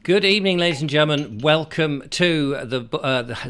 Good evening, ladies and gentlemen. Welcome to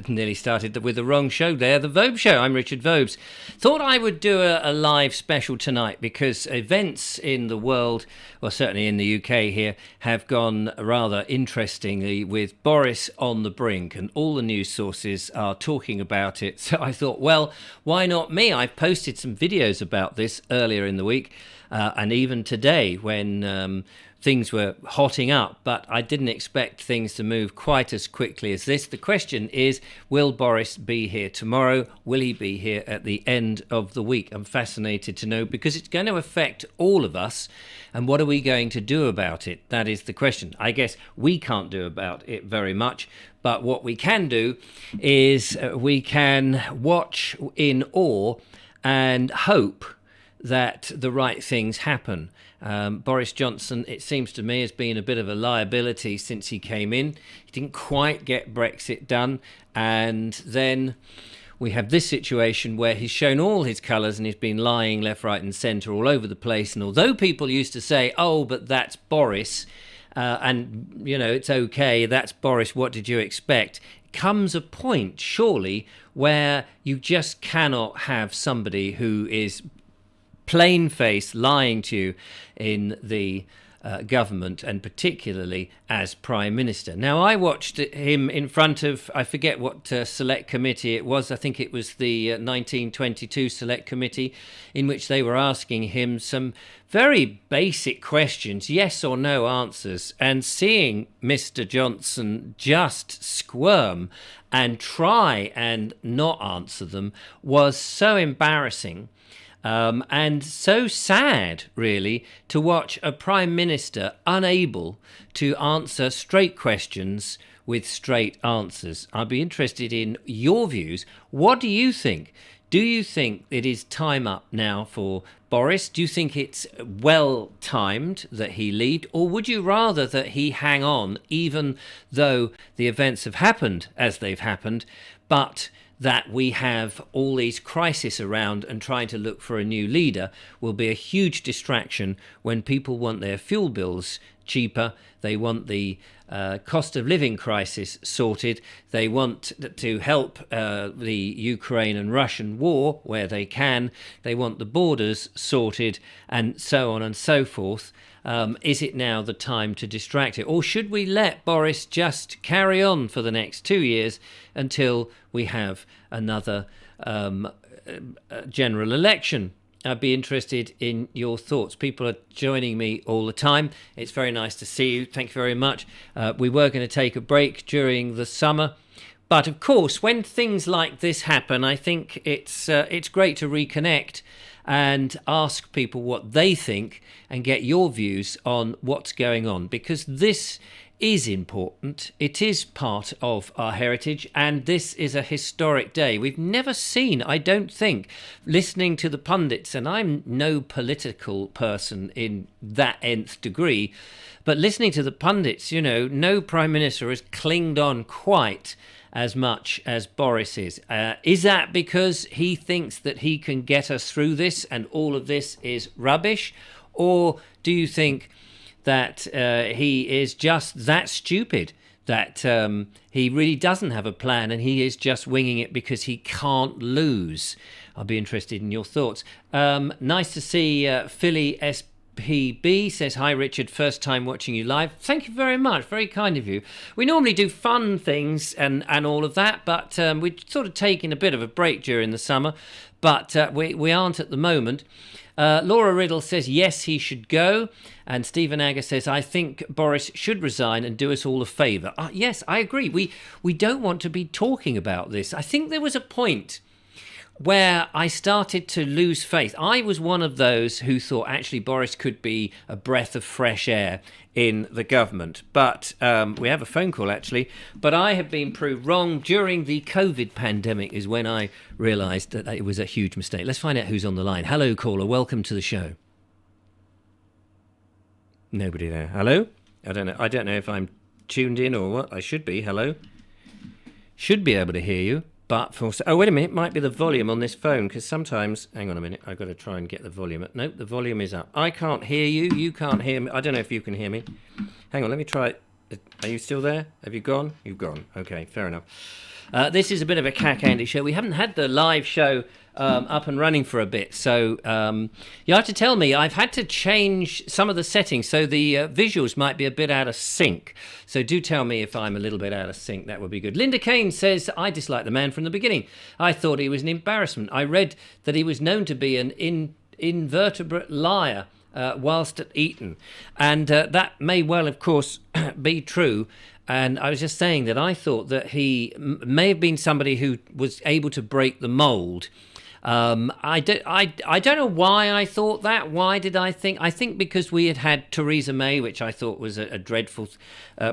nearly started with the wrong show there, the Vobes Show. I'm Richard Vobes. Thought I would do a live special tonight because events in the world, well, certainly in the UK here, have gone rather interestingly with Boris on the brink, and all the news sources are talking about it. So I thought, well, why not me? I've posted some videos about this earlier in the week, and even today when things were hotting up, but I didn't expect things to move quite as quickly as this. The question is, will Boris be here tomorrow? Will he be here at the end of the week? I'm fascinated to know because it's going to affect all of us. And what are we going to do about it? That is the question. I guess we can't do about it very much, but what we can do is we can watch in awe and hope that the right things happen. Boris Johnson, it seems to me, has been a bit of a liability since he came in. He didn't quite get Brexit done. And then we have this situation where he's shown all his colours and he's been lying left, right and centre all over the place. And although people used to say, oh, but that's Boris, and, you know, it's okay, that's Boris, what did you expect? Comes a point, surely, where you just cannot have somebody who is plain-faced lying to you in the government, and particularly as Prime Minister. Now, I watched him in front of, I forget what select committee it was, I think it was the 1922 Select Committee, in which they were asking him some very basic questions, yes or no answers, and seeing Mr. Johnson just squirm and try and not answer them was so embarrassing. And so sad, really, to watch a Prime Minister unable to answer straight questions with straight answers. I'd be interested in your views. What do you think? Do you think it is time up now for Boris? Do you think it's well timed that he leave? Or would you rather that he hang on, even though the events have happened as they've happened, but that we have all these crises around, and trying to look for a new leader will be a huge distraction when people want their fuel bills cheaper, they want the cost of living crisis sorted, they want to help the Ukraine and Russian war where they can, they want the borders sorted, and so on and so forth. Is it now the time to distract it? Or should we let Boris just carry on for the next 2 years until we have another general election? I'd be interested in your thoughts. People are joining me all the time. It's very nice to see you. Thank you very much. We were going to take a break during the summer. But of course, when things like this happen, I think it's great to reconnect and ask people what they think and get your views on what's going on, because this is important. It is part of our heritage, and this is a historic day. We've never seen, I don't think, listening to the pundits, and I'm no political person in that nth degree, but listening to the pundits, you know, no Prime Minister has clinged on quite as much as Boris is. Is that because he thinks that he can get us through this and all of this is rubbish? Or do you think that he is just that stupid, that he really doesn't have a plan and he is just winging it because he can't lose? I'll be interested in your thoughts. Nice to see Philly SPB says, hi Richard, first time watching you live. Thank you very much, very kind of you. We normally do fun things and all of that, but we're sort of taking a bit of a break during the summer, but we aren't at the moment. Laura Riddle says, yes, he should go. And Stephen Agger says, I think Boris should resign and do us all a favour. Yes, I agree. We don't want to be talking about this. I think there was a point where I started to lose faith. I was one of those who thought actually Boris could be a breath of fresh air in the government. But we have a phone call, actually. But I have been proved wrong. During the COVID pandemic is when I realised that it was a huge mistake. Let's find out who's on the line. Hello, caller. Welcome to the show. Nobody there. Hello? I don't know if I'm tuned in or what. I should be. Hello? Should be able to hear you. But for... Oh, wait a minute. It might be the volume on this phone, because sometimes... Hang on a minute. I've got to try and get the volume. Nope, the volume is up. I can't hear you. You can't hear me. I don't know if you can hear me. Hang on, let me try... Are you still there? Have you gone? You've gone. Okay, fair enough. This is a bit of a cack-handy show. We haven't had the live show up and running for a bit, so you have to tell me. I've had to change some of the settings, so the visuals might be a bit out of sync. So do tell me if I'm a little bit out of sync. That would be good. Linda Kane says, I dislike the man from the beginning. I thought he was an embarrassment. I read that he was known to be an invertebrate liar whilst at Eton. And that may well, of course, be true. And I was just saying that I thought that he may have been somebody who was able to break the mould. I don't know why I thought that. Why did I think? I think because we had Theresa May, which I thought was a dreadful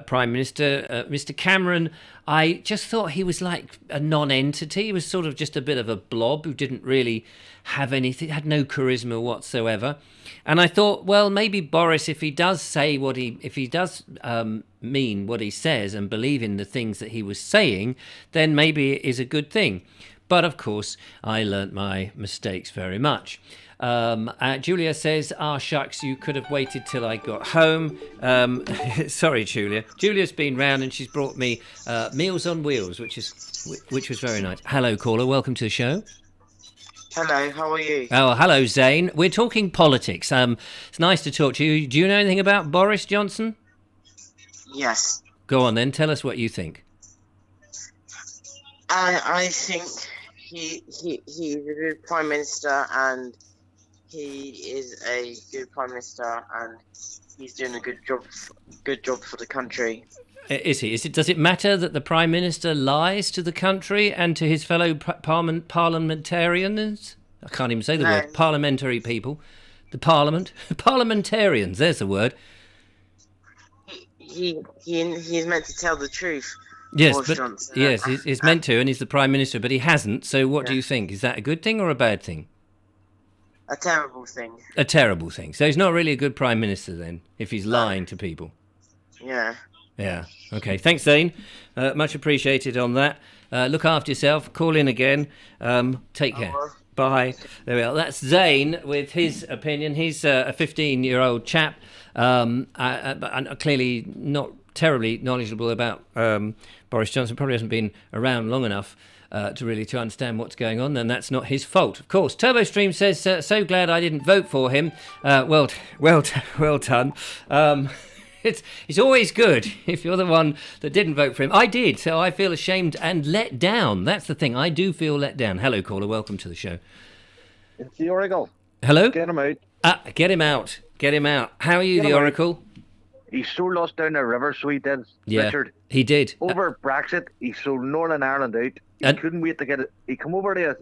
Prime Minister. Mr. Cameron, I just thought he was like a non-entity. He was sort of just a bit of a blob who didn't really have anything, had no charisma whatsoever. And I thought, well, maybe Boris, if he does say if he does mean what he says and believe in the things that he was saying, then maybe it is a good thing. But of course, I learnt my mistakes very much. Julia says, shucks, you could have waited till I got home. Sorry, Julia. Julia's been round and she's brought me Meals on Wheels, which was very nice. Hello, caller. Welcome to the show. Hello, how are you? Oh, hello, Zane. We're talking politics. It's nice to talk to you. Do you know anything about Boris Johnson? Yes. Go on then. Tell us what you think. I think he's a good Prime Minister, and he is a good Prime Minister, and he's doing a good job for the country. Is he? Does it matter that the Prime Minister lies to the country and to his fellow parliamentarians? I can't even say the word. Parliamentary people. The Parliament. Parliamentarians, there's the word. He's meant to tell the truth. Yes, he's meant to, and he's the Prime Minister, but he hasn't. So what do you think? Is that a good thing or a bad thing? A terrible thing. A terrible thing. So he's not really a good Prime Minister then, if he's lying to people. Yeah. Yeah. Okay. Thanks, Zane. Much appreciated on that. Look after yourself. Call in again. Take care. Bye. There we are. That's Zane with his opinion. He's a 15-year-old chap, and clearly not terribly knowledgeable about Boris Johnson. Probably hasn't been around long enough to understand what's going on, and that's not his fault, of course. TurboStream says, so glad I didn't vote for him. Well done. It's always good if you're the one that didn't vote for him. I did, so I feel ashamed and let down. That's the thing. I do feel let down. Hello, caller. Welcome to the show. It's the Oracle. Hello? Get him out. Get him out. Get him out. How are you, the Oracle? He sold us down the river, so he did. Yeah, Richard. he did. Over Brexit, he sold Northern Ireland out. He couldn't wait to get it. He come over to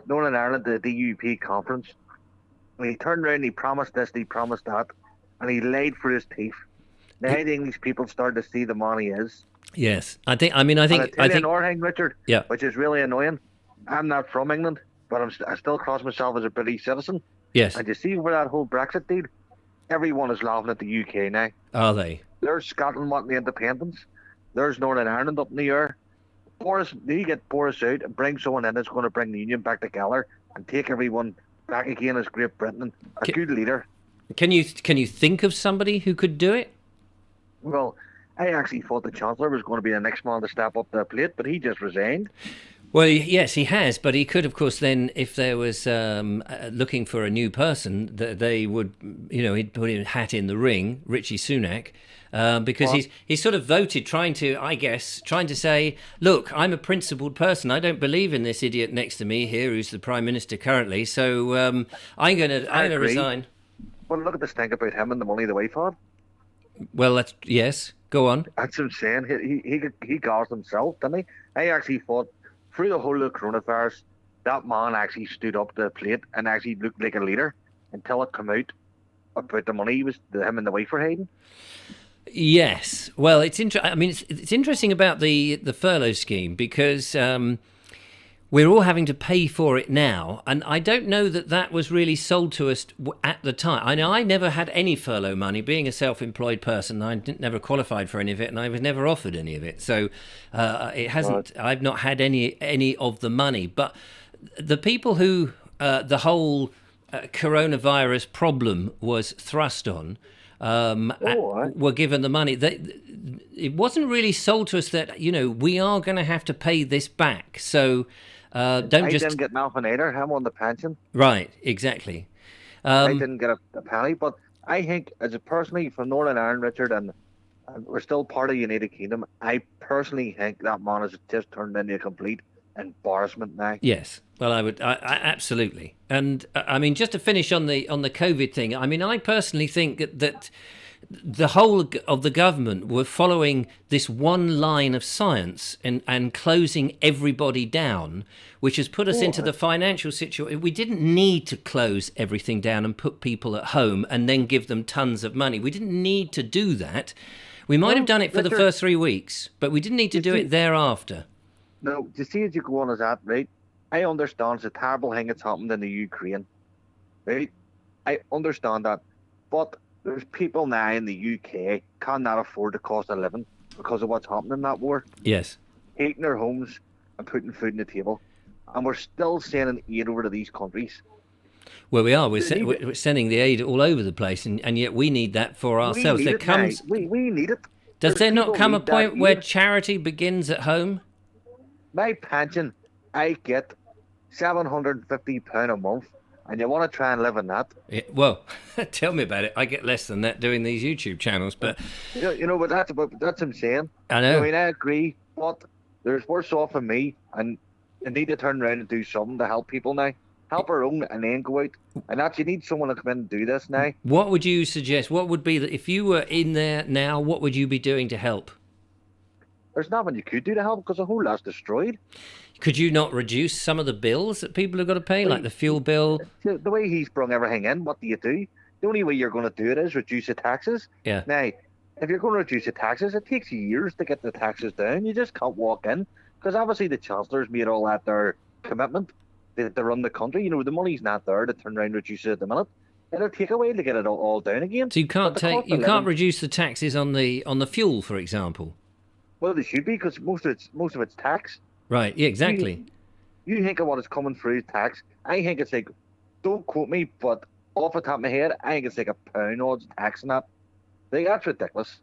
Northern Ireland, the DUP conference. And he turned around and he promised this, he promised that. And he laid for his teeth. Now the English people started to see the man he is. Yes, I think. Another thing, Richard. Yeah. Which is really annoying. I'm not from England, but I still class myself as a British citizen. Yes. And you see over that whole Brexit deal, everyone is laughing at the UK now. Are they? There's Scotland wanting the independence. There's Northern Ireland up in the air. Boris, you get Boris out and bring someone in that's going to bring the union back together and take everyone back again as Great Britain. Good leader. Can you think of somebody who could do it? Well, I actually thought the Chancellor was going to be the next man to step up the plate, but he just resigned. Well, yes, he has, but he could, of course, then, if there was looking for a new person, they would, he'd put his hat in the ring, Richie Sunak, because he's sort of voted trying to say, look, I'm a principled person. I don't believe in this idiot next to me here, who's the Prime Minister currently. So I'm going to resign. Well, look at this thing about him and the money the wife had. Well, yes. Go on. That's what I'm saying. He gassed himself, didn't he? I actually thought through the whole of the coronavirus, that man actually stood up to the plate and actually looked like a leader until it came out about the money him and the wife were hiding. Yes. Well, it's interesting about the furlough scheme because we're all having to pay for it now, and I don't know that was really sold to us at the time. I know I never had any furlough money. Being a self-employed person, I never qualified for any of it, and I was never offered any of it. So it hasn't. Right. I've not had any of the money. But the people who the whole coronavirus problem was thrust on were given the money. it wasn't really sold to us that, we are going to have to pay this back. So don't I just... didn't get nothing either. I'm on the pension. Right, exactly. I didn't get a penny, but I think, as a personally from Northern Ireland, Richard, and we're still part of the United Kingdom, I personally think that man has just turned into a complete embarrassment now. Yes, well, I absolutely. And I mean, just to finish on the COVID thing, I mean, I personally think that the whole of the government were following this one line of science and closing everybody down, which has put us into the financial situation. We didn't need to close everything down and put people at home and then give them tons of money. We didn't need to do that. We might have done it for the first 3 weeks, but we didn't need to do it thereafter. No, to see as you go on as that, right? I understand it's a terrible thing that's happened in the Ukraine, right? I understand that, but there's people now in the UK cannot afford the cost of living because of what's happening in that war. Yes. Hating their homes and putting food on the table. And we're still sending aid over to these countries. Well, we are. We're sending the aid all over the place, and yet we need that for ourselves. We need it. Does there not come a point where charity begins at home? My pension, I get £750 a month. And you want to try and live on that? Yeah, well, tell me about it. I get less than that doing these YouTube channels, but but that's what I'm saying. I know. I mean, I agree, but there's worse off than me, and they need to turn around and do something to help people now. Help our own, and then go out. And actually, need someone to come in and do this now. What would you suggest? What would be if you were in there now? What would you be doing to help? There's nothing you could do to help because the whole lot's destroyed. Could you not reduce some of the bills that people have got to pay, like the fuel bill? The way he's brung everything in, what do you do? The only way you're going to do it is reduce the taxes. Yeah. Now, if you're going to reduce the taxes, it takes years to get the taxes down. You just can't walk in because obviously the Chancellor's made all that their commitment to run the country. The money's not there to turn around and reduce it at the minute. It'll take a while to get it all down again. So you can't reduce the taxes on the fuel, for example. Well, they should be because most of it's tax. Right, yeah, exactly. You think of what is coming through tax. I think it's like, don't quote me, but off the top of my head, I think it's like £1 odds tax on that. That's ridiculous.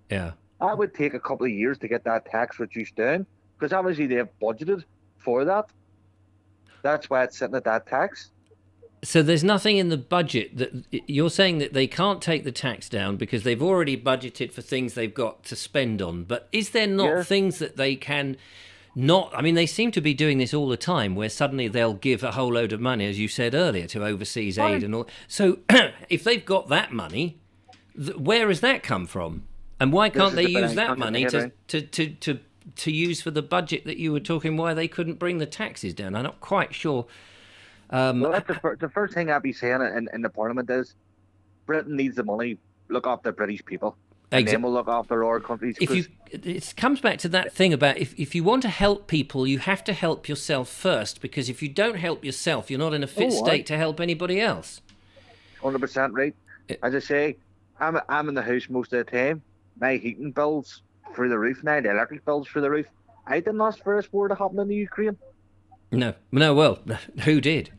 Yeah. That would take a couple of years to get that tax reduced down because obviously they have budgeted for that. That's why it's sitting at that tax. So there's nothing in the budget that you're saying that they can't take the tax down because they've already budgeted for things they've got to spend on. But is there not things that they can not? I mean, they seem to be doing this all the time where suddenly they'll give a whole load of money, as you said earlier, to overseas aid and all. So if they've got that money, where has that come from? And why can't they use that money to use for the budget that you were talking, why they couldn't bring the taxes down? I'm not quite sure. Well, that's the first thing I'd be saying in the Parliament is Britain needs the money. Look after British people. And then we'll look after our countries. It comes back to that thing about if you want to help people, you have to help yourself first, because if you don't help yourself, you're not in a fit state to help anybody else. 100% right. As I say, I'm in the house most of the time. My heating bills through the roof now, the electric bills through the roof. I didn't ask for this war to happen in the Ukraine. No, well, who did?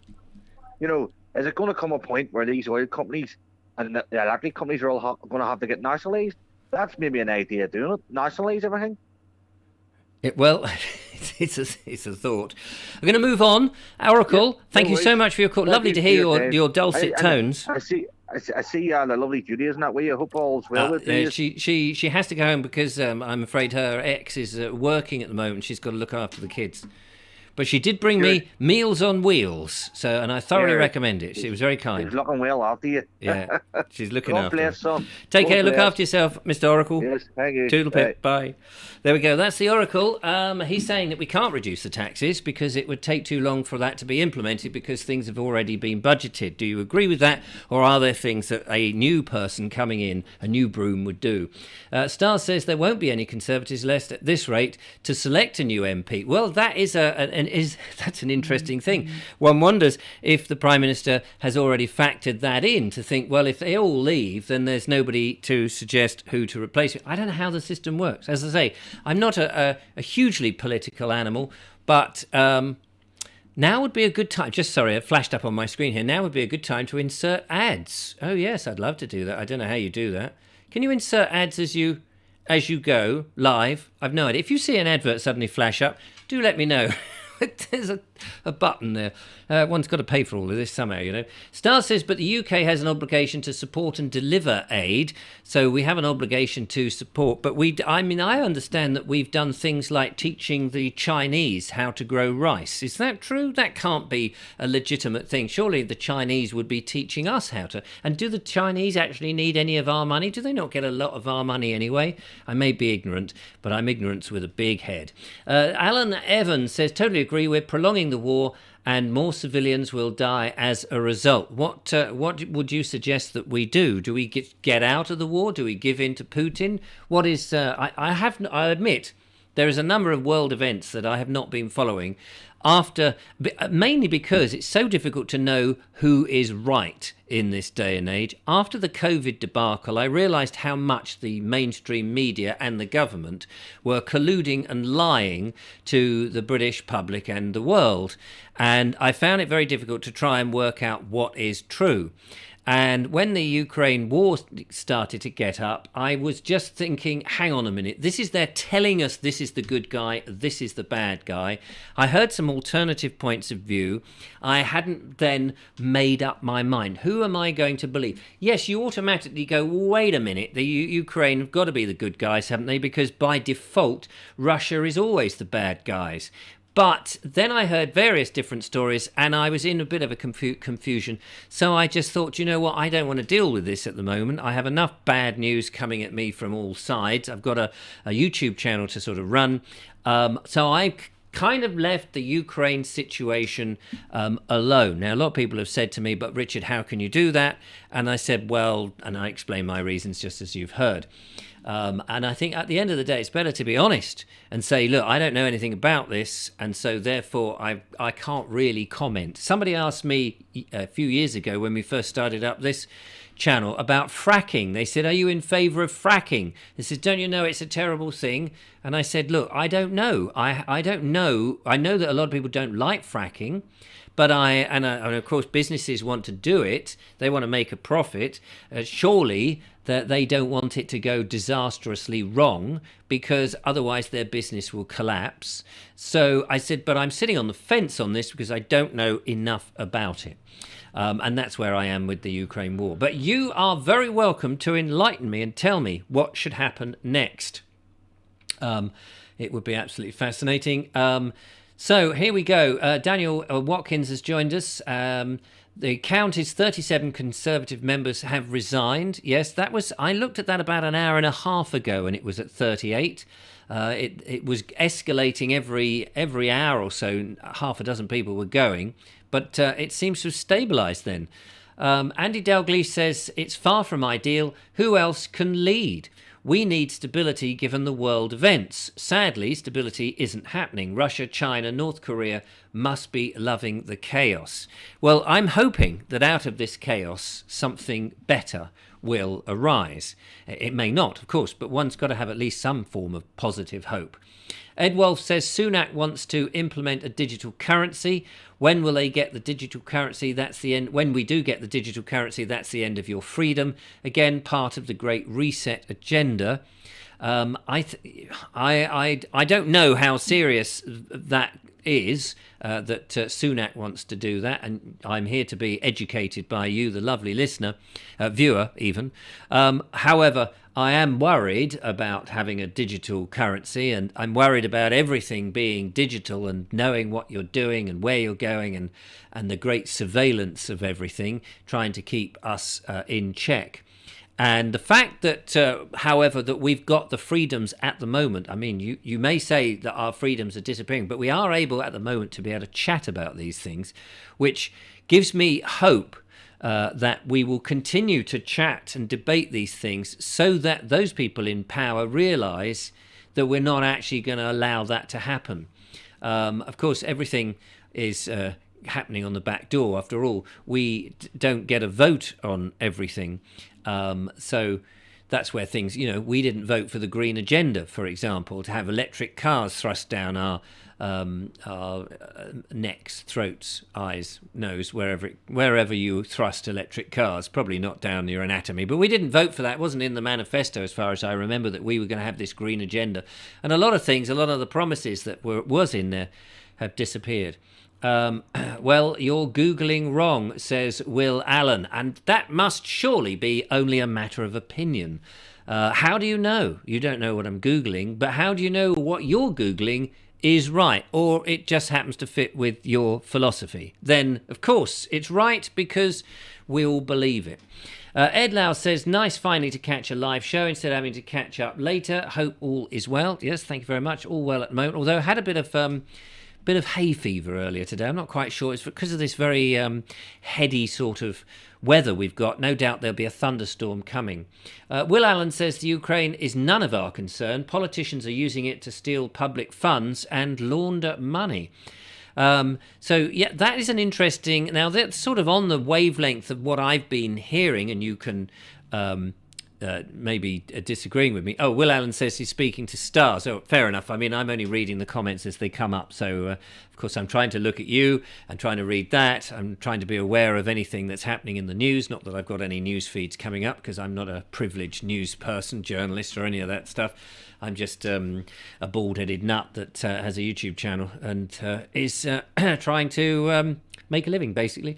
Is it going to come a point where these oil companies and the electric companies are all going to have to get nationalised? That's maybe an idea of doing it. Nationalise everything. Well, it's a thought. I'm going to move on. Oracle, thank you so much for your call. Lovely to hear your dulcet tones. I see the lovely Judy, isn't that way? I hope all's well with you. She has to go home because I'm afraid her ex is working at the moment. She's got to look after the kids. But she did bring me Meals on Wheels, and I thoroughly recommend it. She was very kind. She's looking well after you. Yeah, she's looking God after bless, you. son. Take care, look after yourself, Mr. Oracle. Yes, thank you. Toodle-pip, bye. There we go, that's the Oracle. He's saying that we can't reduce the taxes because it would take too long for that to be implemented because things have already been budgeted. Do you agree with that, or are there things that a new person coming in, a new broom, would do? Star says there won't be any Conservatives left at this rate to select a new MP. Well, that is that's an interesting thing. One wonders if the Prime Minister has already factored that in to think, well, if they all leave, then there's nobody to suggest who to replace it. I don't know how the system works. As I say, I'm not a hugely political animal, but now would be a good time. It flashed up on my screen here. Now would be a good time to insert ads. Oh, yes, I'd love to do that. I don't know how you do that. Can you insert ads as you as you go live. I've no idea. If you see an advert suddenly flash up, do let me know. There's a button there. One's got to pay for all of this somehow, you know. Star says, but the UK has an obligation to support and deliver aid, so we have an obligation to support. But I understand that we've done things like teaching the Chinese how to grow rice. Is that true? That can't be a legitimate thing. Surely the Chinese would be teaching us how to. And do the Chinese actually need any of our money? Do they not get a lot of our money anyway? I may be ignorant, but I'm ignorance with a big head. Alan Evans says, totally agree. We're prolonging the war and more civilians will die as a result. What would you suggest that we do? Do we get out of the war? Do we give in to Putin? What is... I admit there is a number of world events that I have not been following, mainly because it's so difficult to know who is right in this day and age. After the COVID debacle, I realised how much the mainstream media and the government were colluding and lying to the British public and the world. And I found it very difficult to try and work out what is true. And when the Ukraine war started to get up, I was just thinking, hang on a minute, they're telling us this is the good guy, this is the bad guy. I heard some alternative points of view. I hadn't then made up my mind. Who am I going to believe? Yes, you automatically go, wait a minute, the Ukraine have got to be the good guys, haven't they? Because by default, Russia is always the bad guys. But then I heard various different stories and I was in a bit of a confusion. So I just thought, you know what, I don't want to deal with this at the moment. I have enough bad news coming at me from all sides. I've got a YouTube channel to sort of run. So I kind of left the Ukraine situation alone. Now, a lot of people have said to me, but Richard, how can you do that? And I said, well, and I explained my reasons just as you've heard. And I think at the end of the day, it's better to be honest and say, look, I don't know anything about this, and so therefore I can't really comment. Somebody asked me a few years ago when we first started up this channel about fracking. They said, are you in favour of fracking? They said, don't you know it's a terrible thing? And I said, look, I don't know. I don't know. I know that a lot of people don't like fracking. But and of course, businesses want to do it. They want to make a profit. Surely that they don't want it to go disastrously wrong, because otherwise their business will collapse. So I said, but I'm sitting on the fence on this because I don't know enough about it. And that's where I am with the Ukraine war. But you are very welcome to enlighten me and tell me what should happen next. It would be absolutely fascinating. So here we go. Daniel Watkins has joined us. The count is 37 Conservative members have resigned. Yes, I looked at that about an hour and a half ago, and it was at 38. It was escalating every hour or so. Half a dozen people were going, but it seems to have stabilised then. Andy Dalglish says, it's far from ideal. Who else can lead? We need stability given the world events. Sadly, stability isn't happening. Russia, China, North Korea must be loving the chaos. Well, I'm hoping that out of this chaos, something better will arise. It may not, of course, but one's got to have at least some form of positive hope. Ed Wolf says Sunak wants to implement a digital currency. When will they get the digital currency? That's the end. When we do get the digital currency, that's the end of your freedom. Again, part of the Great Reset agenda. I don't know how serious that is, that Sunak wants to do that, and I'm here to be educated by you, the lovely listener, viewer even. However, I am worried about having a digital currency, and I'm worried about everything being digital and knowing what you're doing and where you're going, and the great surveillance of everything, trying to keep us in check. And the fact that, however, that we've got the freedoms at the moment, I mean, you may say that our freedoms are disappearing, but we are able at the moment to be able to chat about these things, which gives me hope that we will continue to chat and debate these things so that those people in power realise that we're not actually going to allow that to happen. Of course, everything is happening on the back door. After all, we don't get a vote on everything. So that's where things, we didn't vote for the green agenda, for example, to have electric cars thrust down our our necks, throats, eyes, nose, wherever you thrust electric cars. Probably not down your anatomy, but we didn't vote for that. It wasn't in the manifesto, as far as I remember, that we were going to have this green agenda. And a lot of things, a lot of the promises that was in there have disappeared. Well, you're Googling wrong, says Will Allen, and that must surely be only a matter of opinion. How do you know? You don't know what I'm Googling, but how do you know what you're Googling is right, or it just happens to fit with your philosophy? Then, of course, it's right because we all believe it. Ed Lau says, nice finally to catch a live show instead of having to catch up later. Hope all is well. Yes, thank you very much. All well at the moment, although I had a bit of hay fever earlier today. I'm not quite sure. It's because of this very heady sort of weather we've got. No doubt there'll be a thunderstorm coming. Will Allen says the Ukraine is none of our concern. Politicians are using it to steal public funds and launder money. So, yeah, that is an interesting... Now, that's sort of on the wavelength of what I've been hearing, and you can... maybe disagreeing with me. Oh, Will Allen says he's speaking to stars. Oh, fair enough. I mean, I'm only reading the comments as they come up. So, of course, I'm trying to look at you and trying to read that. I'm trying to be aware of anything that's happening in the news. Not that I've got any news feeds coming up, because I'm not a privileged news person, journalist, or any of that stuff. I'm just a bald-headed nut that has a YouTube channel and is trying to make a living, basically.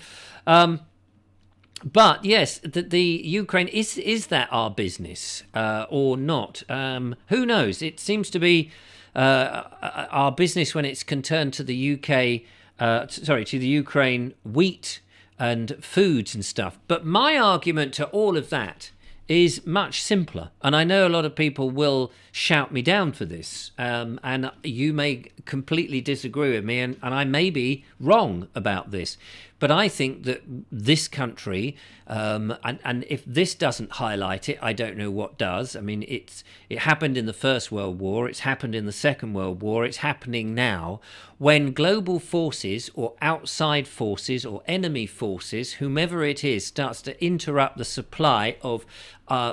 But yes, the Ukraine, is that our business or not? Who knows? It seems to be our business when it's concerned to the to the Ukraine wheat and foods and stuff. But my argument to all of that is much simpler. And I know a lot of people will shout me down for this. And you may completely disagree with me, and I may be wrong about this. But I think that this country, and if this doesn't highlight it, I don't know what does. I mean, it happened in the First World War, it's happened in the Second World War, it's happening now. When global forces or outside forces or enemy forces, whomever it is, starts to interrupt the supply of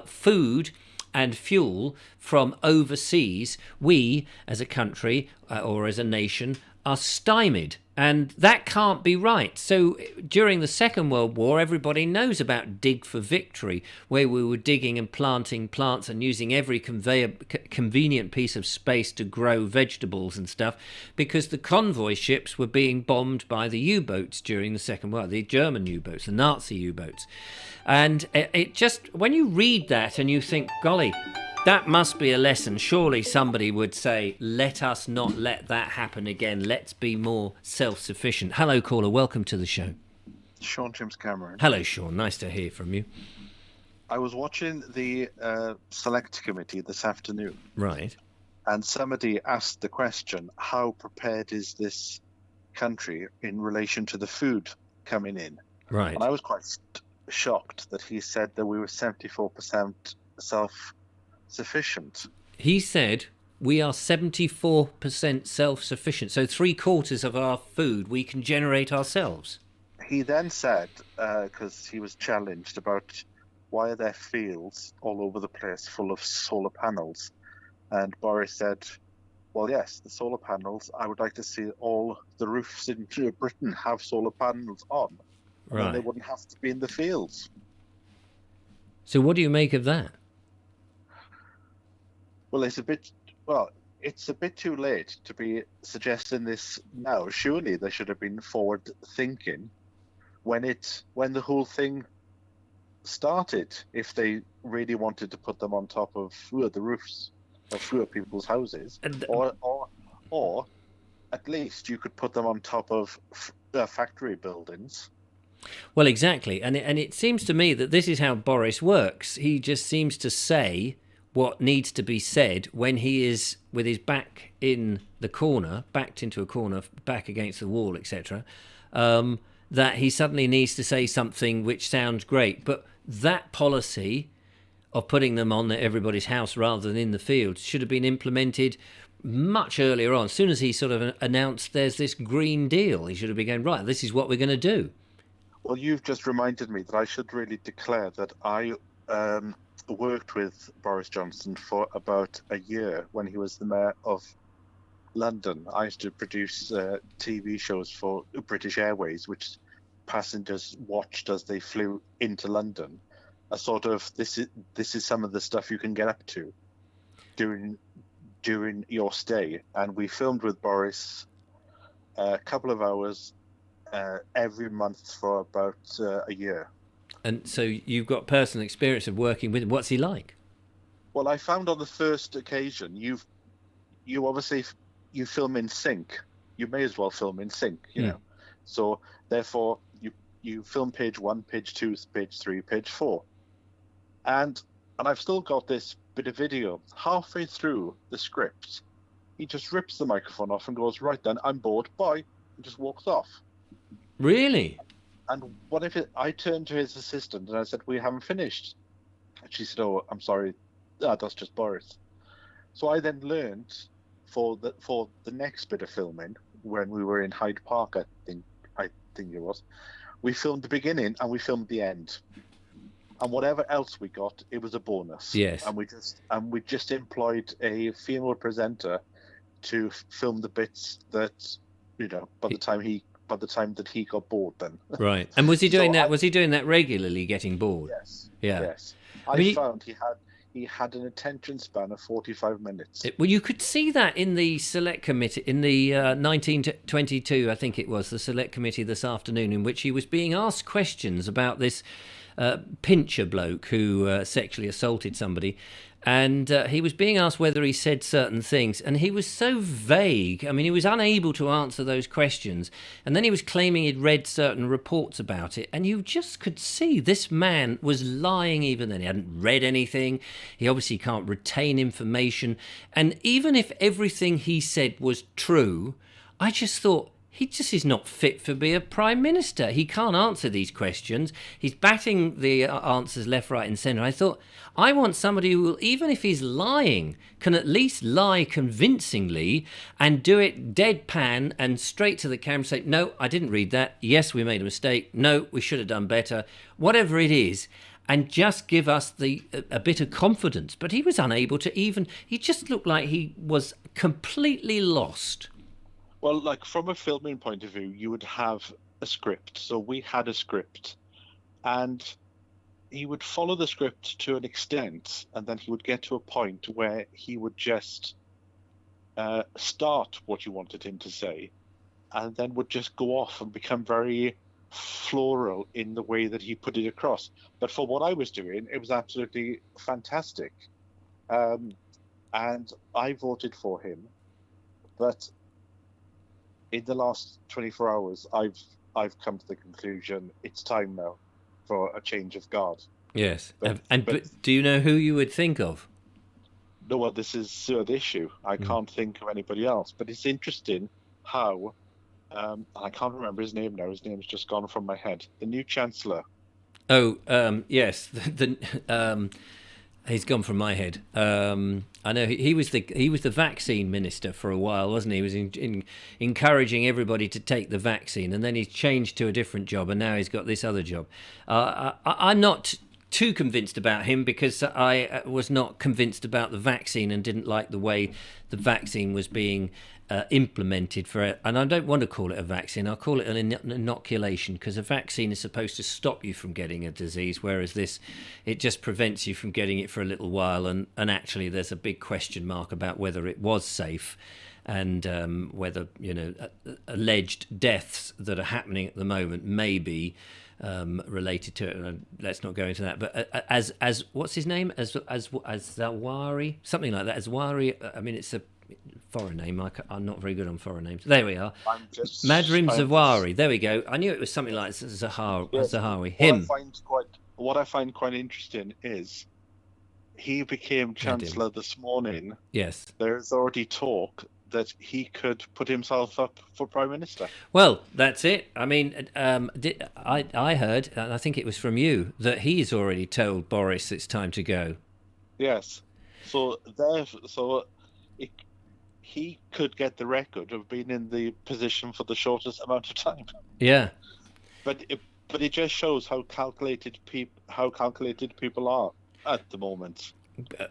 food and fuel from overseas, we as a country or as a nation are stymied. And that can't be right. So during the Second World War, everybody knows about Dig for Victory, where we were digging and planting plants and using every convenient piece of space to grow vegetables and stuff, because the convoy ships were being bombed by the U-boats during the Second World War, the German U-boats, the Nazi U-boats. And it just, when you read that and you think, golly, that must be a lesson. Surely somebody would say, let us not let that happen again. Let's be more self-sufficient. Hello, caller. Welcome to the show. Sean James Cameron. Hello, Sean. Nice to hear from you. I was watching the Select Committee this afternoon. Right. And somebody asked the question, how prepared is this country in relation to the food coming in? Right. And I was quite shocked that he said that we were 74% self-sufficient. He said we are 74% self-sufficient. So 3/4 of our food we can generate ourselves. He then said, because he was challenged about why are there fields all over the place full of solar panels? And Boris said, well, yes, the solar panels, I would like to see all the roofs in Britain have solar panels on. Right. And they wouldn't have to be in the fields. So what do you make of that? Well, it's a bit too late to be suggesting this now. Surely they should have been forward thinking when the whole thing started, if they really wanted to put them on top of the roofs of people's houses, or at least you could put them on top of factory buildings. Well, exactly, and it seems to me that this is how Boris works. He just seems to say what needs to be said when he is with his back in the corner, backed into a corner, back against the wall, etc., that he suddenly needs to say something which sounds great. But that policy of putting them on everybody's house rather than in the field should have been implemented much earlier on. As soon as he sort of announced there's this Green Deal, he should have been going, right, this is what we're going to do. Well, you've just reminded me that I should really declare that I worked with Boris Johnson for about a year when he was the mayor of London, I used to produce TV shows for British Airways, which passengers watched as they flew into London. A sort of this is some of the stuff you can get up to during your stay, and we filmed with Boris a couple of hours every month for about a year. And so you've got personal experience of working with him. What's he like? Well, I found on the first occasion, you obviously you film in sync. You may as well film in sync, you know. So therefore, you film page 1, page 2, page 3, page 4, and I've still got this bit of video. Halfway through the script, he just rips the microphone off and goes, "Right then, I'm bored, bye," and just walks off. Really? And what if I turned to his assistant and I said, "We haven't finished," and she said, "Oh, I'm sorry, that's just Boris." So I then learned for the next bit of filming, when we were in Hyde Park, I think it was, we filmed the beginning and we filmed the end, and whatever else we got, it was a bonus. Yes. And we just employed a female presenter to film the bits that, you know, by the time that he got bored then. Right. And was he doing that? Was he doing that regularly, getting bored? Yes. Yeah. Yes. I found he had an attention span of 45 minutes. Well, you could see that in the select committee, in the 1922, I think it was, the select committee this afternoon, in which he was being asked questions about this Pincher bloke who sexually assaulted somebody. And he was being asked whether he said certain things, and he was so vague. I mean, he was unable to answer those questions. And then he was claiming he'd read certain reports about it, and you just could see this man was lying even then. He hadn't read anything. He obviously can't retain information. And even if everything he said was true, I just thought, he just is not fit for being a prime minister. He can't answer these questions. He's batting the answers left, right and centre. I thought, I want somebody who will, even if he's lying, can at least lie convincingly and do it deadpan and straight to the camera, say, "No, I didn't read that. Yes, we made a mistake. No, we should have done better." Whatever it is, and just give us a bit of confidence. But he was unable to even... He just looked like he was completely lost. Well, like, from a filming point of view, you would have a script. So we had a script, and he would follow the script to an extent, and then he would get to a point where he would just start what you wanted him to say, and then would just go off and become very floral in the way that he put it across. But for what I was doing, it was absolutely fantastic. And I voted for him. But in the last 24 hours, I've come to the conclusion it's time now for a change of guard. Yes. But do you know who you would think of? No, well, this is the issue. I can't think of anybody else. But it's interesting how, I can't remember his name now. His name's just gone from my head. The new Chancellor. Oh, yes. He's gone from my head. I know he was the vaccine minister for a while, wasn't he? He was encouraging everybody to take the vaccine, and then he's changed to a different job, and now he's got this other job. I'm not too convinced about him because I was not convinced about the vaccine and didn't like the way the vaccine was being implemented for it. And I don't want to call it a vaccine. I'll call it an inoculation, because a vaccine is supposed to stop you from getting a disease, whereas this, it just prevents you from getting it for a little while. And actually there's a big question mark about whether it was safe, and whether, you know, alleged deaths that are happening at the moment may be related to it. Let's not go into that. But as what's his name? As Zawari, something like that. Azwari. I mean, it's a foreign name. I'm not very good on foreign names. There we are. Madrim Zawari. There we go. I knew it was something like Zahawi. Him. What I find quite interesting is he became Chancellor this morning. Yes. There's already talk that he could put himself up for Prime Minister. Well, that's it. I mean, I heard, and I think it was from you, that he's already told Boris it's time to go. Yes. He could get the record of being in the position for the shortest amount of time. Yeah. But it just shows how calculated people are at the moment.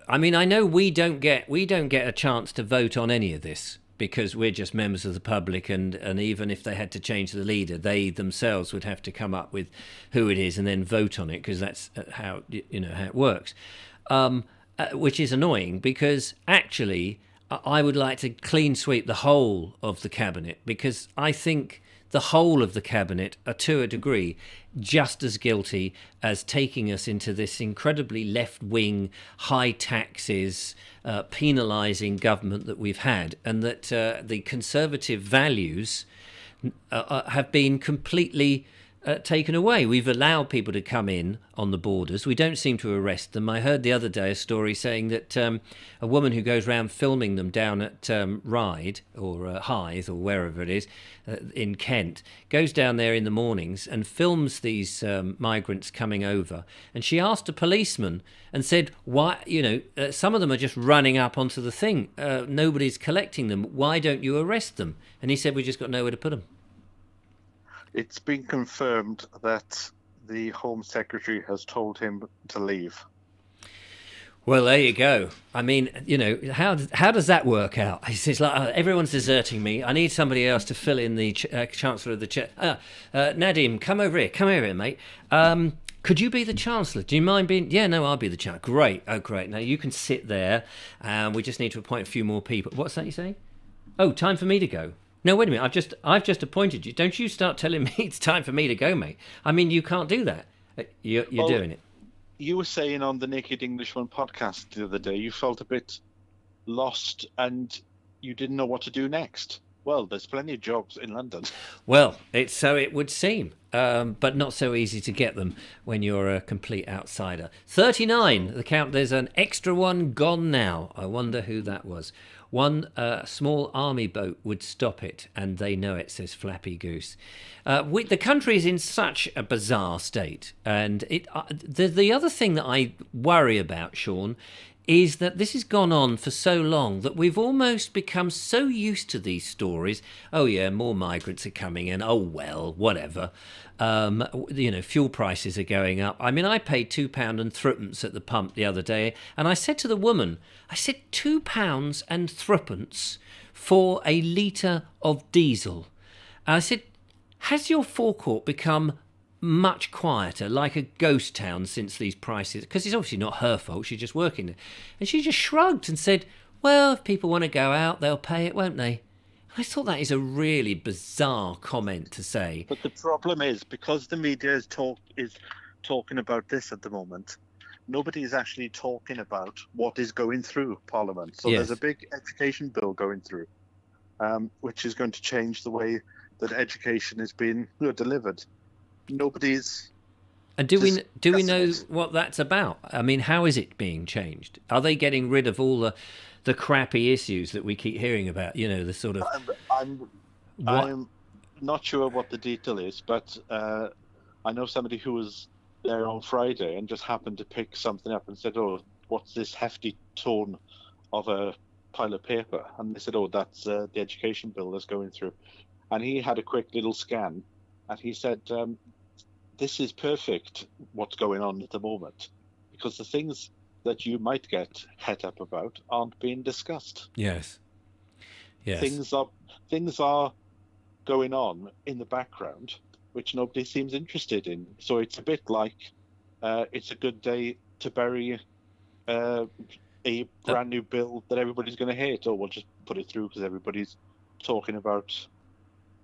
I mean, I know we don't get a chance to vote on any of this, because we're just members of the public, and even if they had to change the leader, they themselves would have to come up with who it is and then vote on it, because that's how how it works, which is annoying, because actually I would like to clean sweep the whole of the cabinet, because I think the whole of the cabinet are, to a degree, just as guilty as taking us into this incredibly left-wing, high taxes, penalising government that we've had, and that the conservative values have been completely taken away. We've allowed people to come in on the borders. We don't seem to arrest them. I heard the other day a story saying that a woman who goes around filming them down at Ryde or Hythe or wherever it is in Kent goes down there in the mornings and films these migrants coming over. And she asked a policeman and said, "Why? Some of them are just running up onto the thing. Nobody's collecting them. Why don't you arrest them?" And he said, "We just got nowhere to put them." It's been confirmed that the Home Secretary has told him to leave. Well, there you go. I mean, how does that work out? It's like, everyone's deserting me. I need somebody else to fill in the Chancellor of the Nadim, come over here, mate. Could you be the Chancellor? Do you mind being... Yeah, no, I'll be the Chancellor. Great. Oh, great. Now you can sit there. We just need to appoint a few more people. What's that you say? Oh, time for me to go. No, wait a minute. I've just appointed you. Don't you start telling me it's time for me to go, mate. I mean, you can't do that. You're doing it. You were saying on the Naked Englishman podcast the other day, you felt a bit lost and you didn't know what to do next. Well, there's plenty of jobs in London. Well, so it would seem, but not so easy to get them when you're a complete outsider. 39, the count. There's an extra one gone now. I wonder who that was. One small army boat would stop it, and they know it, says Flappy Goose. The country is in such a bizarre state, and the other thing that I worry about, Sean, is that this has gone on for so long that we've almost become so used to these stories. Oh yeah, more migrants are coming in. Oh well, whatever. Fuel prices are going up. I mean, I paid £2 and threepence at the pump the other day, and I said to the woman, £2 and threepence for a litre of diesel. And I said, has your forecourt become much quieter, like a ghost town, since these prices? Because it's obviously not her fault, she's just working there. And she just shrugged and said, well, if people want to go out, they'll pay it, won't they? I thought that is a really bizarre comment to say. But the problem is, because the media is talking about this at the moment, nobody is actually talking about what is going through Parliament. So There's a big education bill going through, which is going to change the way that education is being delivered. Nobody's... And do we know what that's about? I mean, how is it being changed? Are they getting rid of all the crappy issues that we keep hearing about? The sort of... I'm not sure what the detail is, but I know somebody who was there on Friday and just happened to pick something up and said, "Oh, what's this hefty tome of a pile of paper?" And they said, "Oh, that's the education bill that's going through." And he had a quick little scan, and he said, "This is perfect, what's going on at the moment, because the things that you might get het up about aren't being discussed." Yes. Things are going on in the background which nobody seems interested in. So it's a bit like it's a good day to bury a brand new bill that everybody's going to hate, or we'll just put it through because everybody's talking about